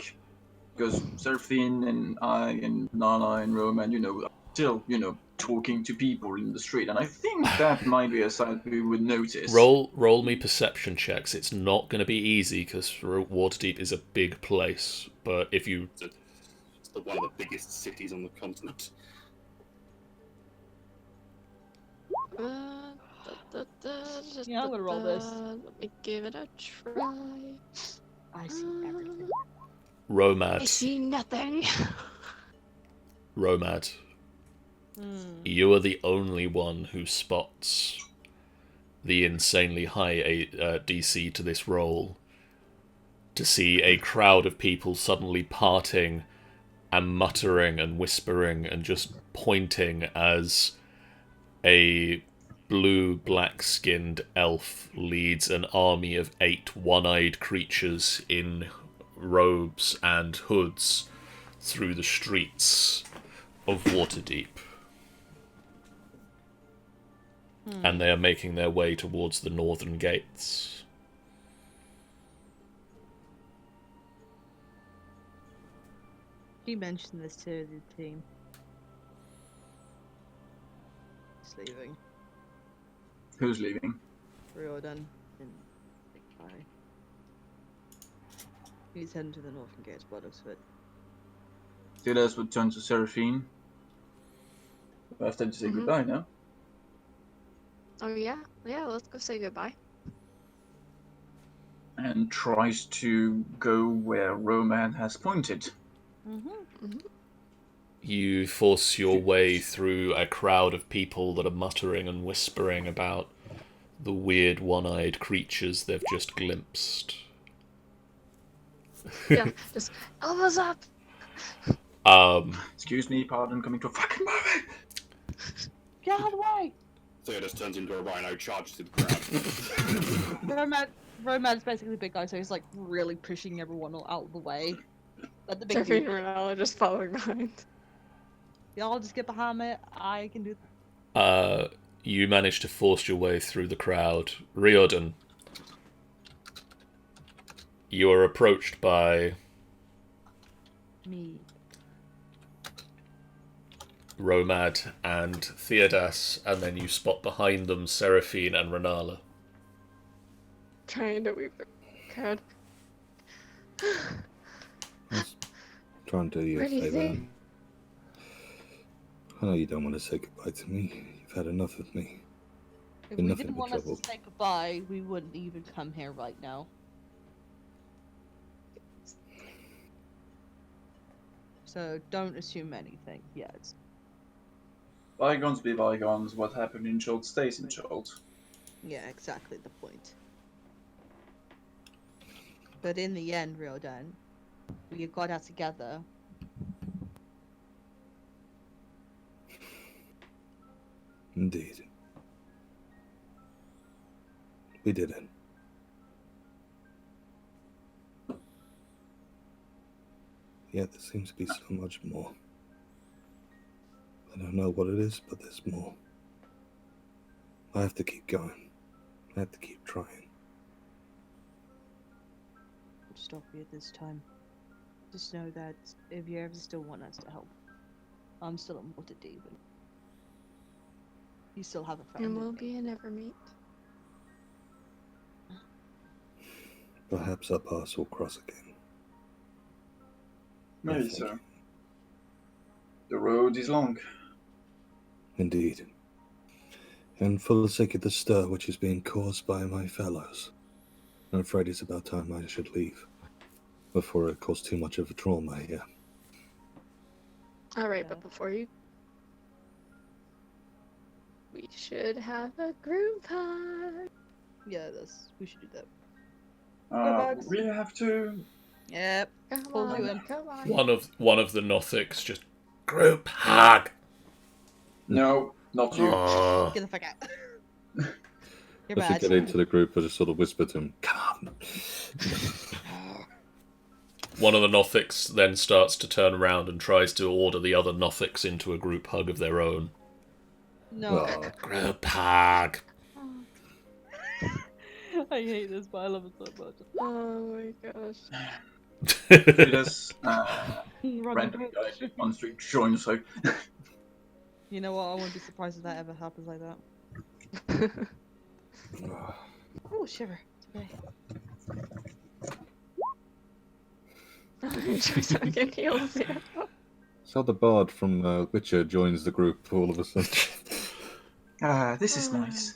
Because Seraphine and I and Nala and Roman, are still, talking to people in the street, and I think that might be a sight we would notice. Roll me perception checks. It's not going to be easy because Waterdeep is a big place. But if you... It's one of the biggest cities on the continent. Yeah, I'm gonna roll this. Let me give it a try. I see everything. I Romad. see nothing. Romad. You are the only one who spots the insanely high DC to this roll. To see a crowd of people suddenly parting and muttering and whispering and just pointing as a blue, black-skinned elf leads an army of 8 one-eyed creatures in robes and hoods through the streets of Waterdeep. And they are making their way towards the northern gates. You mentioned this to the team. He's leaving. Who's leaving? Riordan and Big Guy. He's heading to the northern gates by the looks of it. Theodas would turn to Seraphine. We have to say goodbye now. Oh yeah? Yeah, let's go say goodbye. And tries to go where Roman has pointed. You force your way through a crowd of people that are muttering and whispering about the weird one-eyed creatures they've just glimpsed. Yeah, just elbows up! Excuse me, pardon, coming to a fucking moment! Get out of the way! Theodas turns into a rhino, charges to the crowd. Romad's basically the big guy, so he's like really pushing everyone out of the way. Let the big Seraphine dude. and Renala just following behind. Y'all just get behind me. I can do. You manage to force your way through the crowd. Riordan, you are approached by Me. Romad and Theodas, and then you spot behind them Seraphine and Renala. Trying to weave the crowd. Let's try and do you a What do you favor. think? I know you don't want to say goodbye to me. You've had enough of me. If Been we nothing didn't but want us trouble. to say goodbye, we wouldn't even come here right now. So don't assume anything yet. Bygones be bygones. What happened in Chult stays in Chult. Yeah, exactly the point. But in the end, Riordan, we got out together. Indeed. We did it. Yet there seems to be so much more. I don't know what it is, but there's more. I have to keep going. I have to keep trying. We'll stop you this time. Just know that if you ever still want us to help, I'm still on board to David. You still have a friend. And in we'll me. be in Evermeet. Perhaps our paths will cross again. Maybe thank so. you. The road is long. Indeed. And for the sake of the stir which is being caused by my fellows, I'm afraid it's about time I should leave. Before it caused too much of a trauma here. Alright, Yeah. but before you... We should have a group hug. Yeah, we should do that. We really have to. Yep. Come Pulled you on, in. come on. One of the Nothics just group hug. No, not you. Oh. Get the fuck out. You're As we bad. get into the group, I just sort of whisper to him, "Come on." One of the Nothics then starts to turn around and tries to order the other Nothics into a group hug of their own. No. Aw. Group hug. I hate this, but I love it so much. Oh my gosh. Theodas, Run random away. guy on the street joins her. You know what? I wouldn't be surprised if that ever happens like that. Oh, shiver. Today. Just fucking heals here. So the bard from Witcher joins the group all of a sudden. This is nice.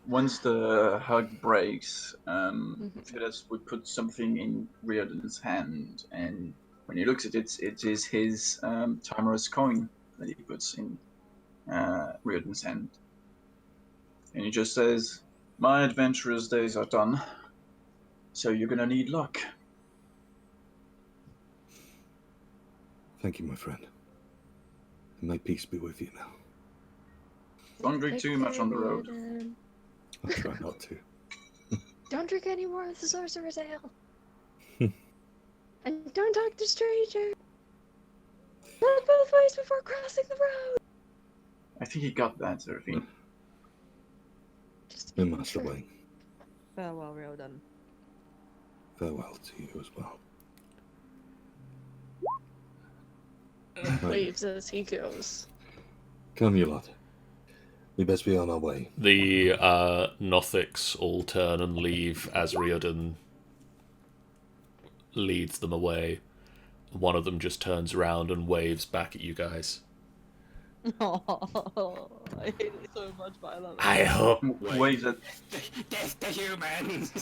Once the hug breaks, Theodas would put something in Riordan's hand, and when he looks at it, it is his timorous coin that he puts in Riordan's hand. And he just says, "My adventurous days are done, so you're gonna need luck." Thank you, my friend. And may peace be with you now. Don't drink too much on the road. I'll try not to. Don't drink any more of the sorcerer's ale. And don't talk to strangers. Look both ways before crossing the road. I think he got that, Seraphine. Just We making must sure. away. Farewell, Riordan. Farewell to you as well. Waves as he goes. Come, you lot. We best be on our way. The Nothics all turn and leave as Riordan leads them away. One of them just turns around and waves back at you guys. Oh, I hate it so much, but I love it. I hope. Waves at Death to humans!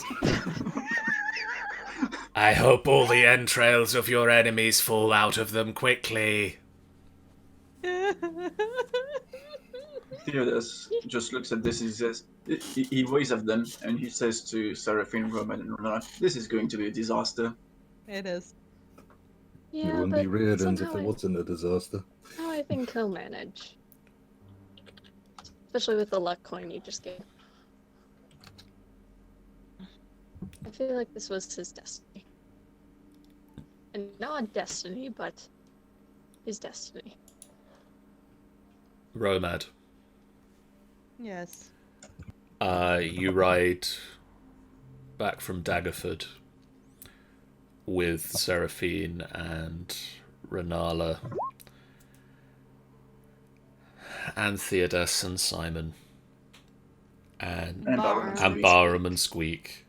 I hope all the entrails of your enemies fall out of them quickly. Theodas just looks at this and he says, he waves at them and he says to Seraphine, Roman, and Renata, "This is going to be a disaster." It is. It Yeah, wouldn't but be Riordan's if somehow it wasn't a disaster. I think he'll manage. Especially with the luck coin you just gave. I feel like this was his destiny. And not destiny, but his destiny. Romad, Yes. you ride back from Daggerford with Seraphine and Renala and Theodas and Simon and Barham Barham and Squeak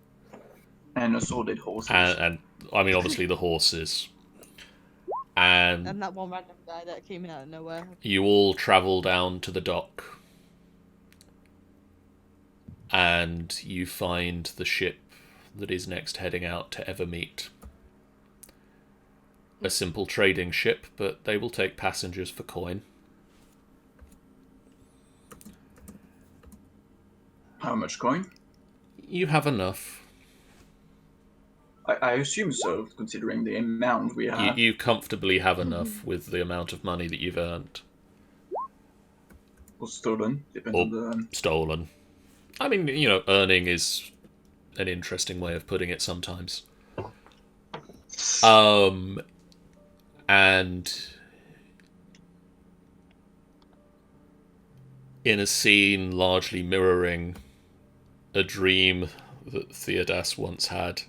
and assorted horses. and I mean obviously the horses. And that one random guy that came in out of nowhere. you all travel down to the dock and you find the ship that is next heading out to Evermeet. A simple trading ship, but they will take passengers for coin. How much coin? You have enough. I assume so, considering the amount we have. You comfortably have enough with the amount of money that you've earned. Or stolen, depends Or on the... stolen. I mean, you know, earning is an interesting way of putting it sometimes. And in a scene largely mirroring a dream that Theodas once had,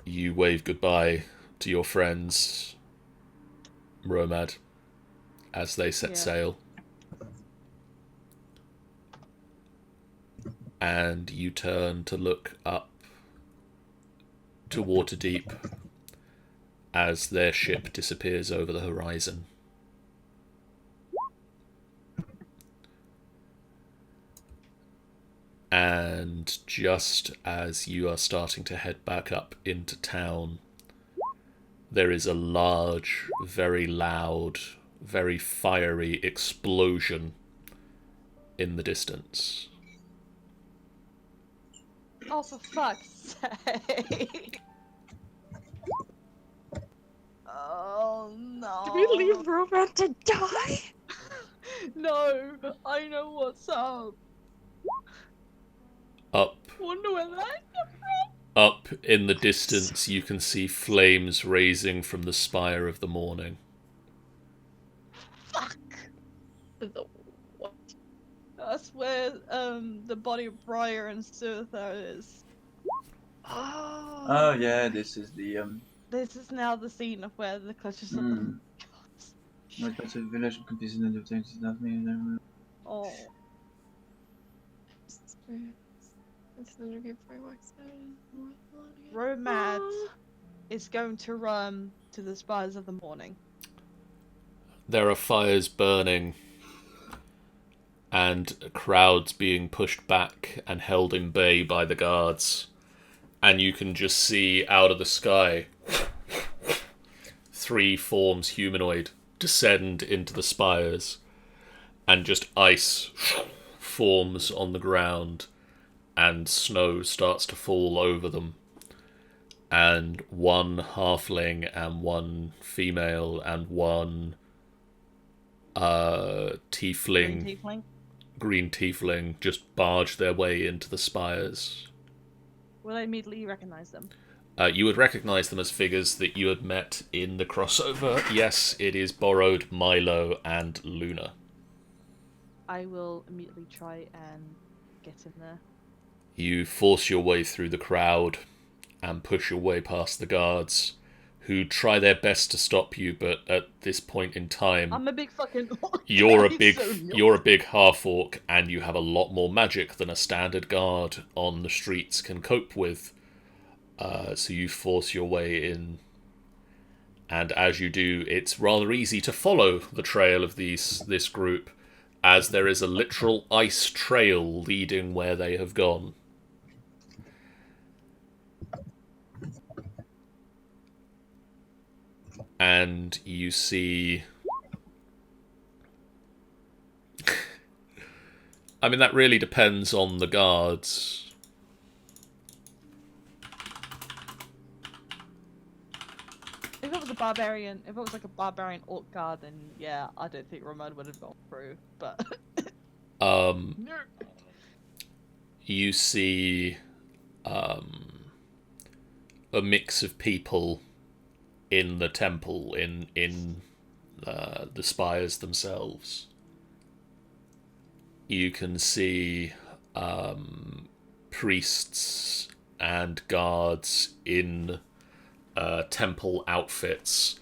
you wave goodbye to your friends, Romad, as they set sail. And you turn to look up to Waterdeep as their ship disappears over the horizon. And just as you are starting to head back up into town, there is a large, very loud, very fiery explosion in the distance. Oh, for fuck's sake. Oh, no. Do we leave Romad to die? No, I know what's up. Up Wonder where that Up in the distance, you can see flames raising from the spire of the morning. fuck. The what? That's where the body of Briar and Suethia is. Oh. Oh yeah, this is the This is now the scene of where the clutches of the Like that's a village comprising of things nothing. Oh. Romad is going to run to the spires of the morning. There are fires burning and crowds being pushed back and held in bay by the guards. And you can just see out of the sky 3 forms humanoid descend into the spires, and just ice forms on the ground and snow starts to fall over them. And 1 halfling and 1 female and 1 green tiefling just barge their way into the spires. Will I immediately recognize them? You would recognize them as figures that you had met in the crossover. Yes, it is Borrowed, Milo, and Luna. I will immediately try and get in there. You force your way through the crowd and push your way past the guards, who try their best to stop you, but at this point in time, I'm a big fucking orc. you're a So big half-orc, and you have a lot more magic than a standard guard on the streets can cope with. So you force your way in, and as you do, it's rather easy to follow the trail of this group, as there is a literal ice trail leading where they have gone. And you see... I mean, that really depends on the guards. If it was a barbarian, if it was like a barbarian orc guard, then yeah, I don't think Ramon would have gone through, but... You see a mix of people in the temple, in the spires themselves. You can see priests and guards in temple outfits.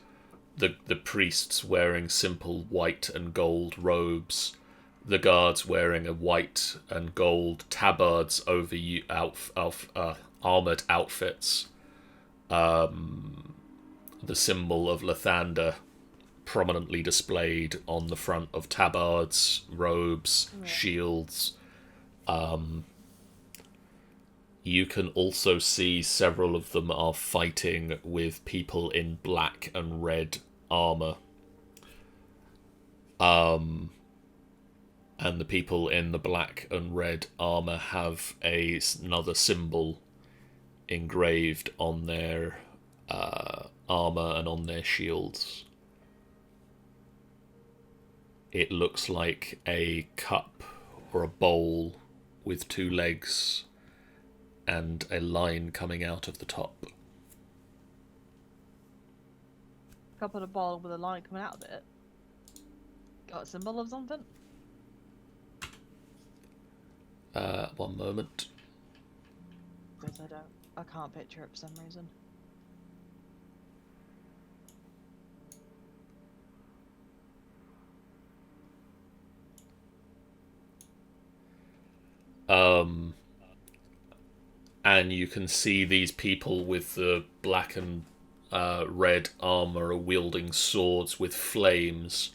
The priests wearing simple white and gold robes, the guards wearing a white and gold tabards over armoured outfits. The symbol of Lathander prominently displayed on the front of tabards, robes, shields. You can also see several of them are fighting with people in black and red armour. And the people in the black and red armour have another symbol engraved on their armour and on their shields. It looks like a cup or a bowl with two legs and a line coming out of the top. Cup of the bowl with a line coming out of it. Got a symbol of something? One moment. Because I can't picture it for some reason. And you can see these people with the black and red armor are wielding swords with flames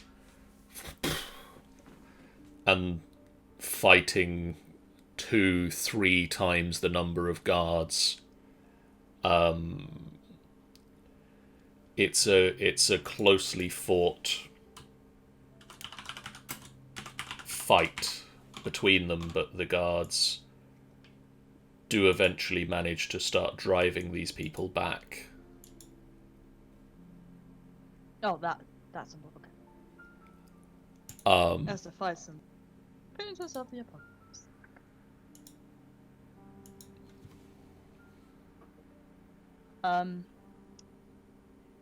and fighting 2-3 times the number of guards. It's a closely fought fight between them, but the guards do eventually manage to start driving these people back. Oh, that's a book. As the fight some Princess of the Apocalypse.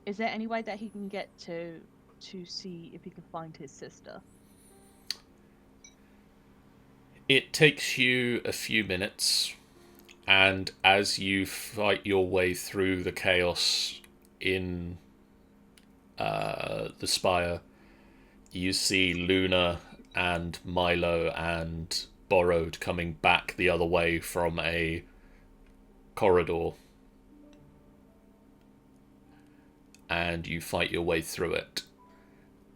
Is there any way that he can get to see if he can find his sister? It takes you a few minutes, and as you fight your way through the chaos in the spire, you see Luna and Milo and Borrowed coming back the other way from a corridor. And you fight your way through it.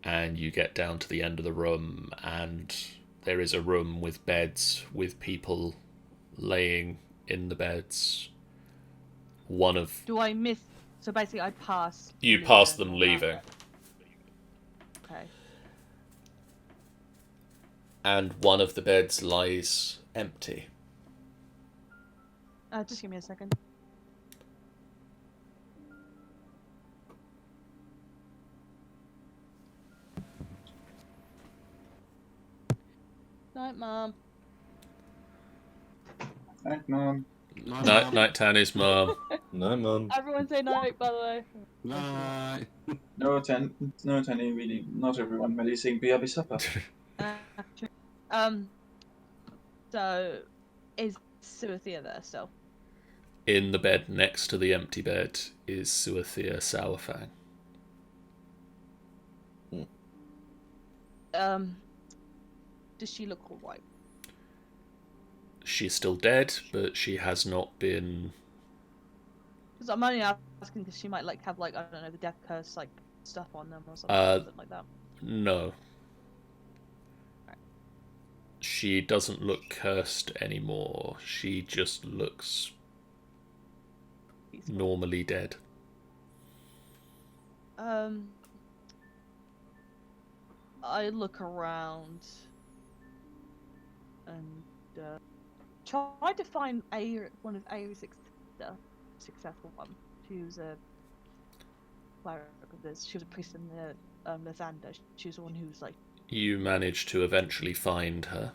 And you get down to the end of the room, and there is a room with beds, with people laying in the beds. Do I miss... So basically I pass... You pass them leaving. Okay. And one of the beds lies empty. Just give me a second. Night, Mom. Night, Mom. Night, Tanny's mum. No, Mum. Everyone say night, by the way. Night. No, Tanny, really, not everyone. Maybe saying BRB supper. So, is Suethia there still? In the bed next to the empty bed is Suethia Saurfang. Does she look alright? She's still dead, but she has not been... Because I'm only asking because she might have I don't know, the death curse stuff on them or something like that. No. Right. She doesn't look cursed anymore. She just looks Peaceful. normally dead. I look around and try to find one of Aerith's successful one. She was a cleric of this. She was a priest in the Lathander. She was the one who was You managed to eventually find her.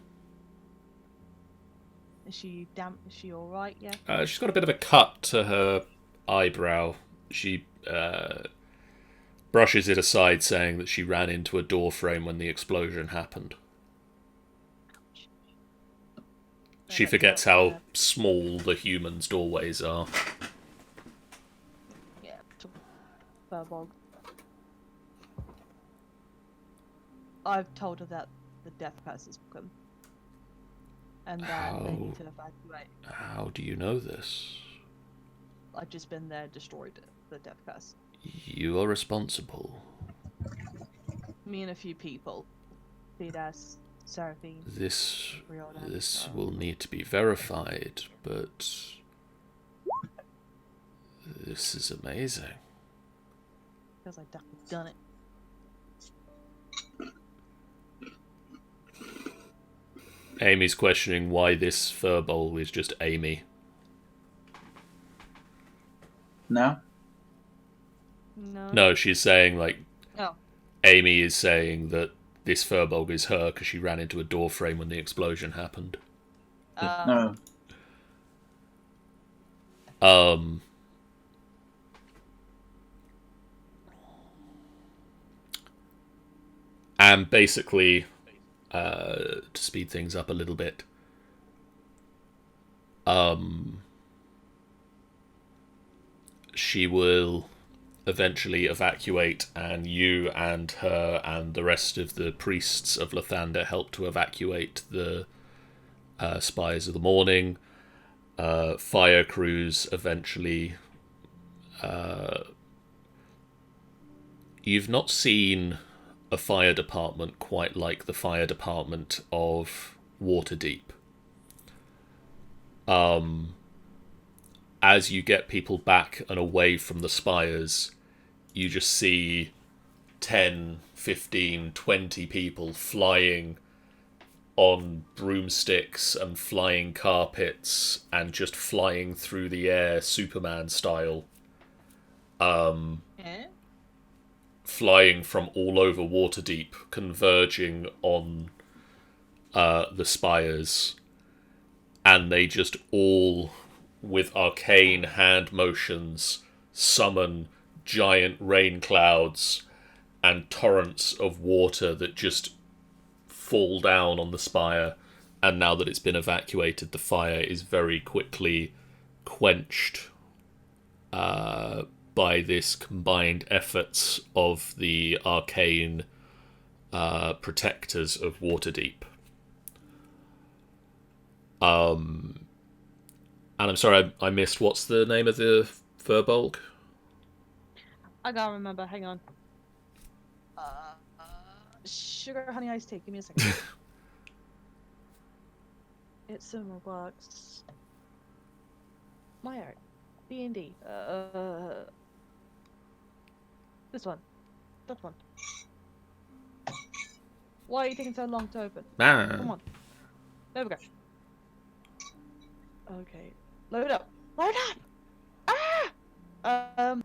Is she damp? Is she all right? Yeah. She's got a bit of a cut to her eyebrow. She brushes it aside, saying that she ran into a door frame when the explosion happened. She forgets how small the humans' doorways are. Yeah, Furbog. I've told her that the death curse has come. And that they need to evacuate. How do you know this? I've just been there, destroyed the death curse. You are responsible. Me and a few people. Fedas, Seraphine. This Riordan, will need to be verified, but this is amazing. Because I definitely done it. Amy's questioning why this furball is just Amy. No? No, she's saying, like, Oh. Amy is saying that this furball is her because she ran into a door frame when the explosion happened. No. And basically, to speed things up a little bit, she will eventually evacuate, and you and her and the rest of the priests of Lathander help to evacuate the Spires of the Morning. Fire crews eventually... You've not seen a fire department quite like the fire department of Waterdeep. As you get people back and away from the spires, you just see 10, 15, 20 people flying on broomsticks and flying carpets and just flying through the air Superman style. Flying from all over Waterdeep, converging on the spires, and they just all, with arcane hand motions, summon giant rain clouds and torrents of water that just fall down on the spire. And now that it's been evacuated, the fire is very quickly quenched by this combined efforts of the arcane protectors of Waterdeep. And I'm sorry, I missed, what's the name of the Furbolg? I gotta remember, hang on. Sugar honey iced tea, give me a second. It's some Roblox. My art. D&D. This one. That one. Why are you taking so long to open? Come on. There we go. Okay. Load up. Load up! Ah!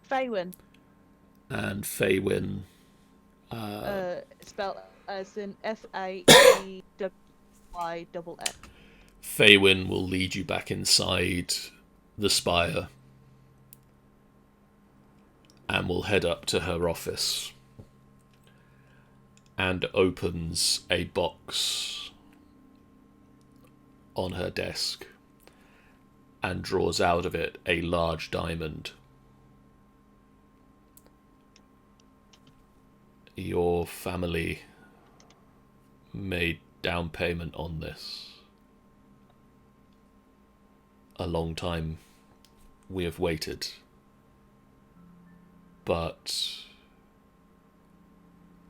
Faywin. And Faywin. Spelled as in Faewyinn. Faywin will lead you back inside the spire and will head up to her office and opens a box on her desk and draws out of it a large diamond. Your family made down payment on this. A long time we have waited. But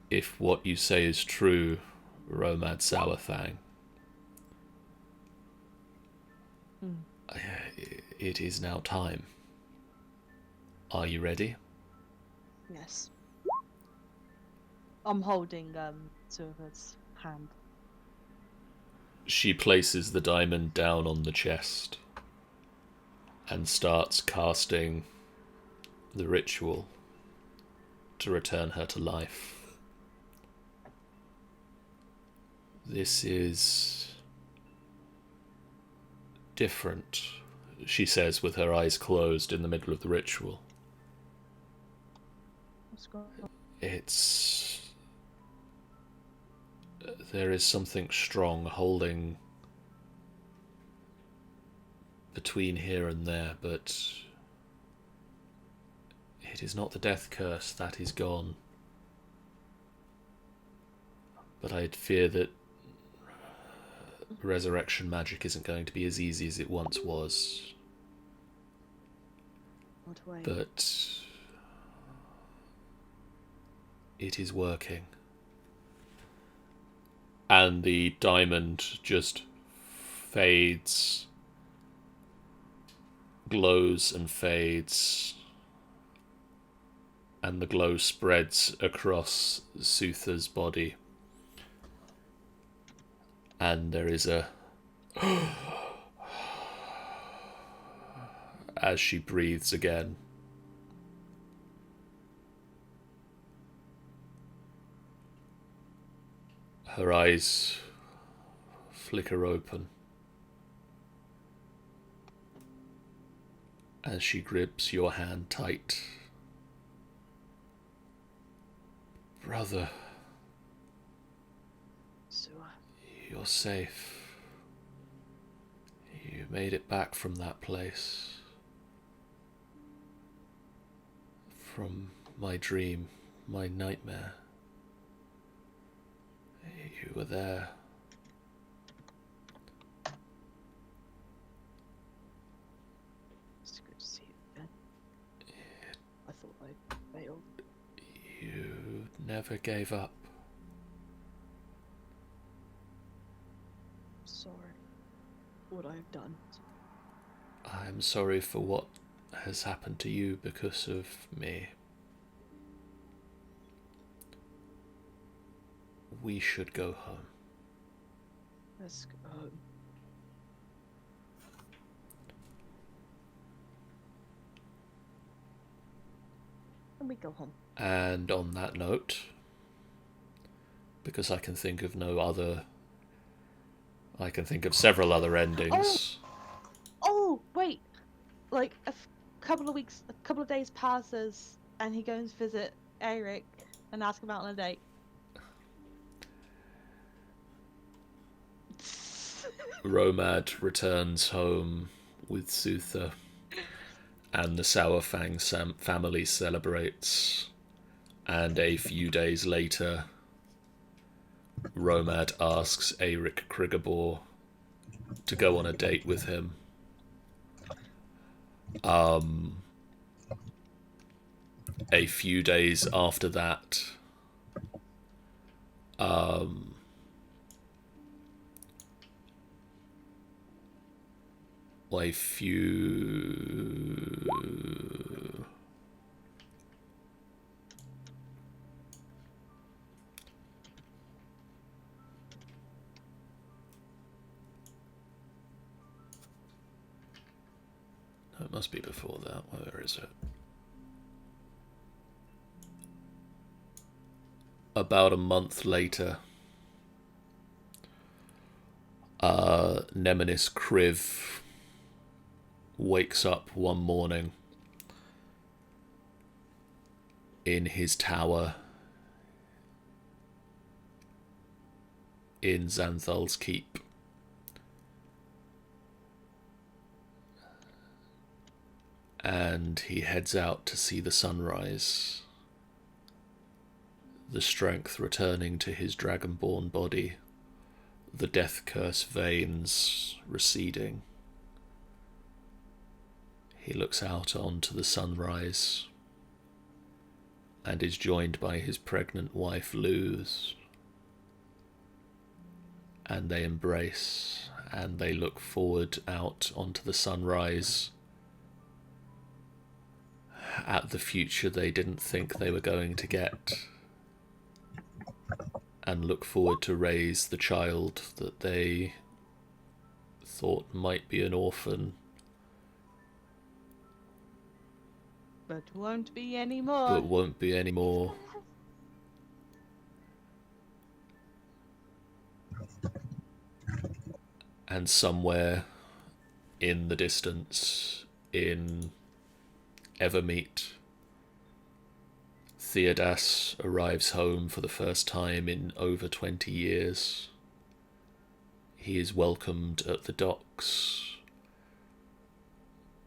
if what you say is true, Romad Saurfang, it is now time. Are you ready? Yes. I'm holding Silver's hand. She places the diamond down on the chest and starts casting the ritual to return her to life. This is different, she says with her eyes closed in the middle of the ritual. What's going on? There is something strong holding between here and there, but it is not the death curse. That is gone. But I'd fear that resurrection magic isn't going to be as easy as it once was. What way? But it is working. And the diamond just fades, glows and fades, and the glow spreads across Suethia's body. And there is a as she breathes again. Her eyes flicker open as she grips your hand tight. Brother, you're safe. You made it back from that place. From my dream, my nightmare. You were there. It's good to see you again. I thought I failed. You never gave up. Sorry. What I have done. I'm sorry for what has happened to you because of me. We should go home. Let's go home. And we go home. And on that note, because I can think of several other endings. Oh, wait! Like, couple of days passes, and he goes to visit Eric and ask him out on a date. Romad returns home with Suethia, and the Saurfang family celebrates. And a few days later, Romad asks Eric Krigabor to go on a date with him. A few days after that, a few... No, it must be before that. Where is it? About a month later, Nemesis Kriv wakes up one morning in his tower in Xanthal's Keep. And he heads out to see the sunrise, the strength returning to his dragonborn body, the death curse veins receding. He looks out onto the sunrise and is joined by his pregnant wife Luz, and they embrace and they look forward out onto the sunrise at the future they didn't think they were going to get, and look forward to raise the child that they thought might be an orphan, But won't be anymore. but won't be anymore. And somewhere in the distance, in Evermeet, Theodas arrives home for the first time in over 20 years. He is welcomed at the docks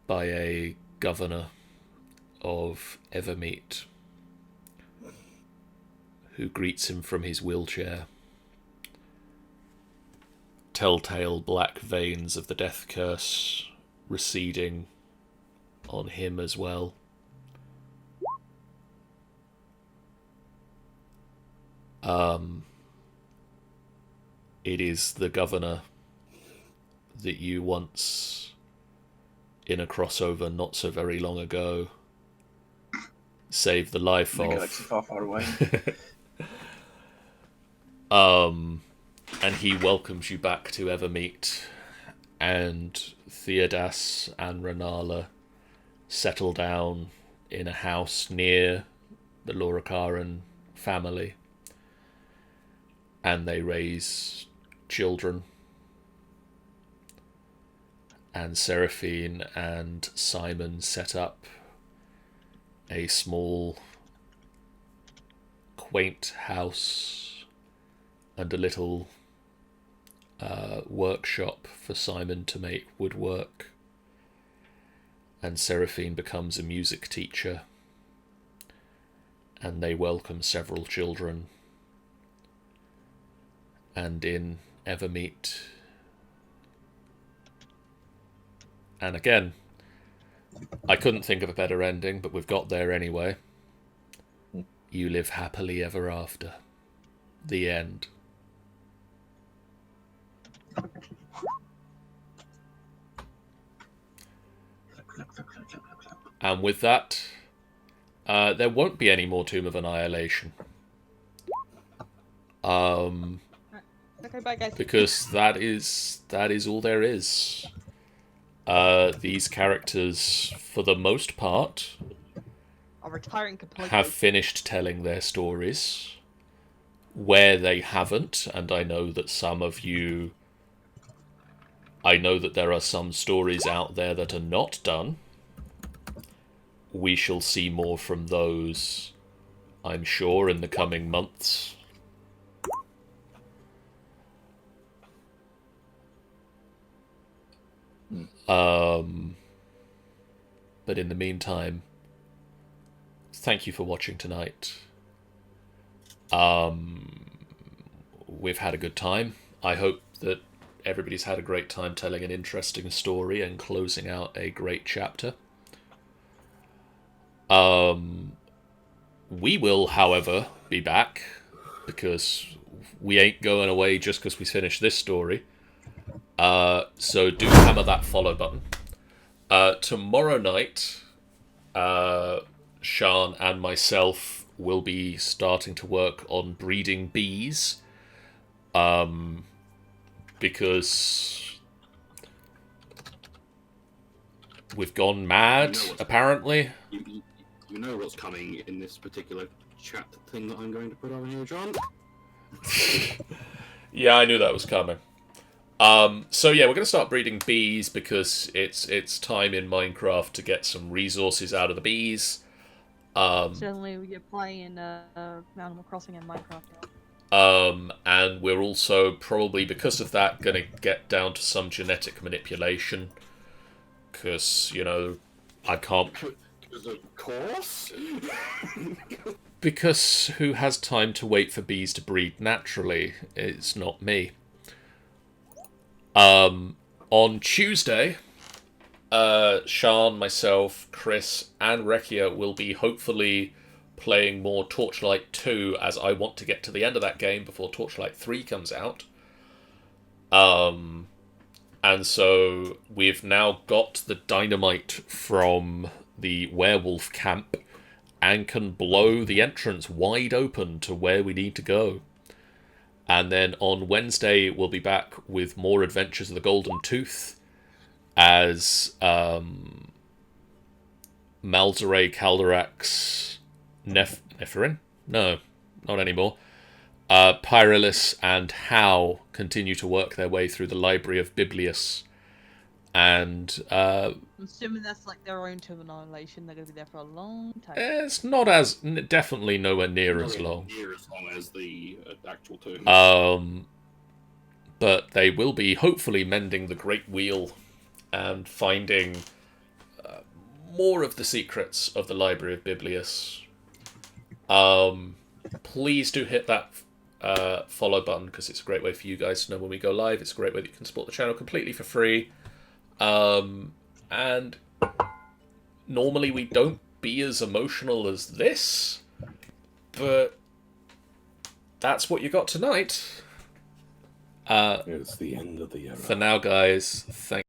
by a governor of Evermeet, who greets him from his wheelchair. Telltale black veins of the death curse receding on him as well. It is the governor that you once, in a crossover not so very long ago, saved the life The of. galaxy far, far away. And he welcomes you back to Evermeet, and Theodas and Renala settle down in a house near the Lorcaran family, and they raise children. And Seraphine and Simon set up a small, quaint house and a little workshop for Simon to make woodwork. And Seraphine becomes a music teacher, and they welcome several children. And in Evermeet, and again, I couldn't think of a better ending, but we've got there anyway. You live happily ever after. The end. And with that, there won't be any more Tomb of Annihilation. Okay, bye guys. Because that is all there is. These characters, for the most part, I'm retiring completely. have finished telling their stories. Where they haven't, and I know that there are some stories out there that are not done. We shall see more from those, I'm sure, in the coming months. But in the meantime, thank you for watching tonight. We've had a good time. I hope that everybody's had a great time telling an interesting story and closing out a great chapter. We will, however, be back, because we ain't going away just because we finished this story. So do hammer that follow button. Tomorrow night, Sean and myself will be starting to work on breeding bees. Because we've gone mad, apparently. You know what's coming in this particular chat thing that I'm going to put on here, John? Yeah, I knew that was coming. So yeah, we're going to start breeding bees because it's time in Minecraft to get some resources out of the bees. Certainly, we get playing Animal Crossing and Minecraft. And we're also probably, because of that, going to get down to some genetic manipulation. Because, you know, I can't... Because of course? Because who has time to wait for bees to breed naturally? It's not me. On Tuesday, Sean, myself, Chris, and Rekia will be hopefully playing more Torchlight 2, as I want to get to the end of that game before Torchlight 3 comes out. And so we've now got the dynamite from the werewolf camp and can blow the entrance wide open to where we need to go. And then on Wednesday, we'll be back with more Adventures of the Golden Tooth as Malzere, Calderax, Nephirin? No, not anymore. Pyrolis and How continue to work their way through the Library of Biblius. And I'm assuming that's like their own term of annihilation. They're going to be there for a long time. it's not as definitely nowhere near as Nowhere long. near as long as the actual term. But they will be hopefully mending the Great Wheel and finding more of the secrets of the Library of Biblius. Please do hit that follow button, because it's a great way for you guys to know when we go live. It's a great way that you can support the channel completely for free. And normally we don't be as emotional as this, but that's what you got tonight. It's the end of the era. For now, guys, thank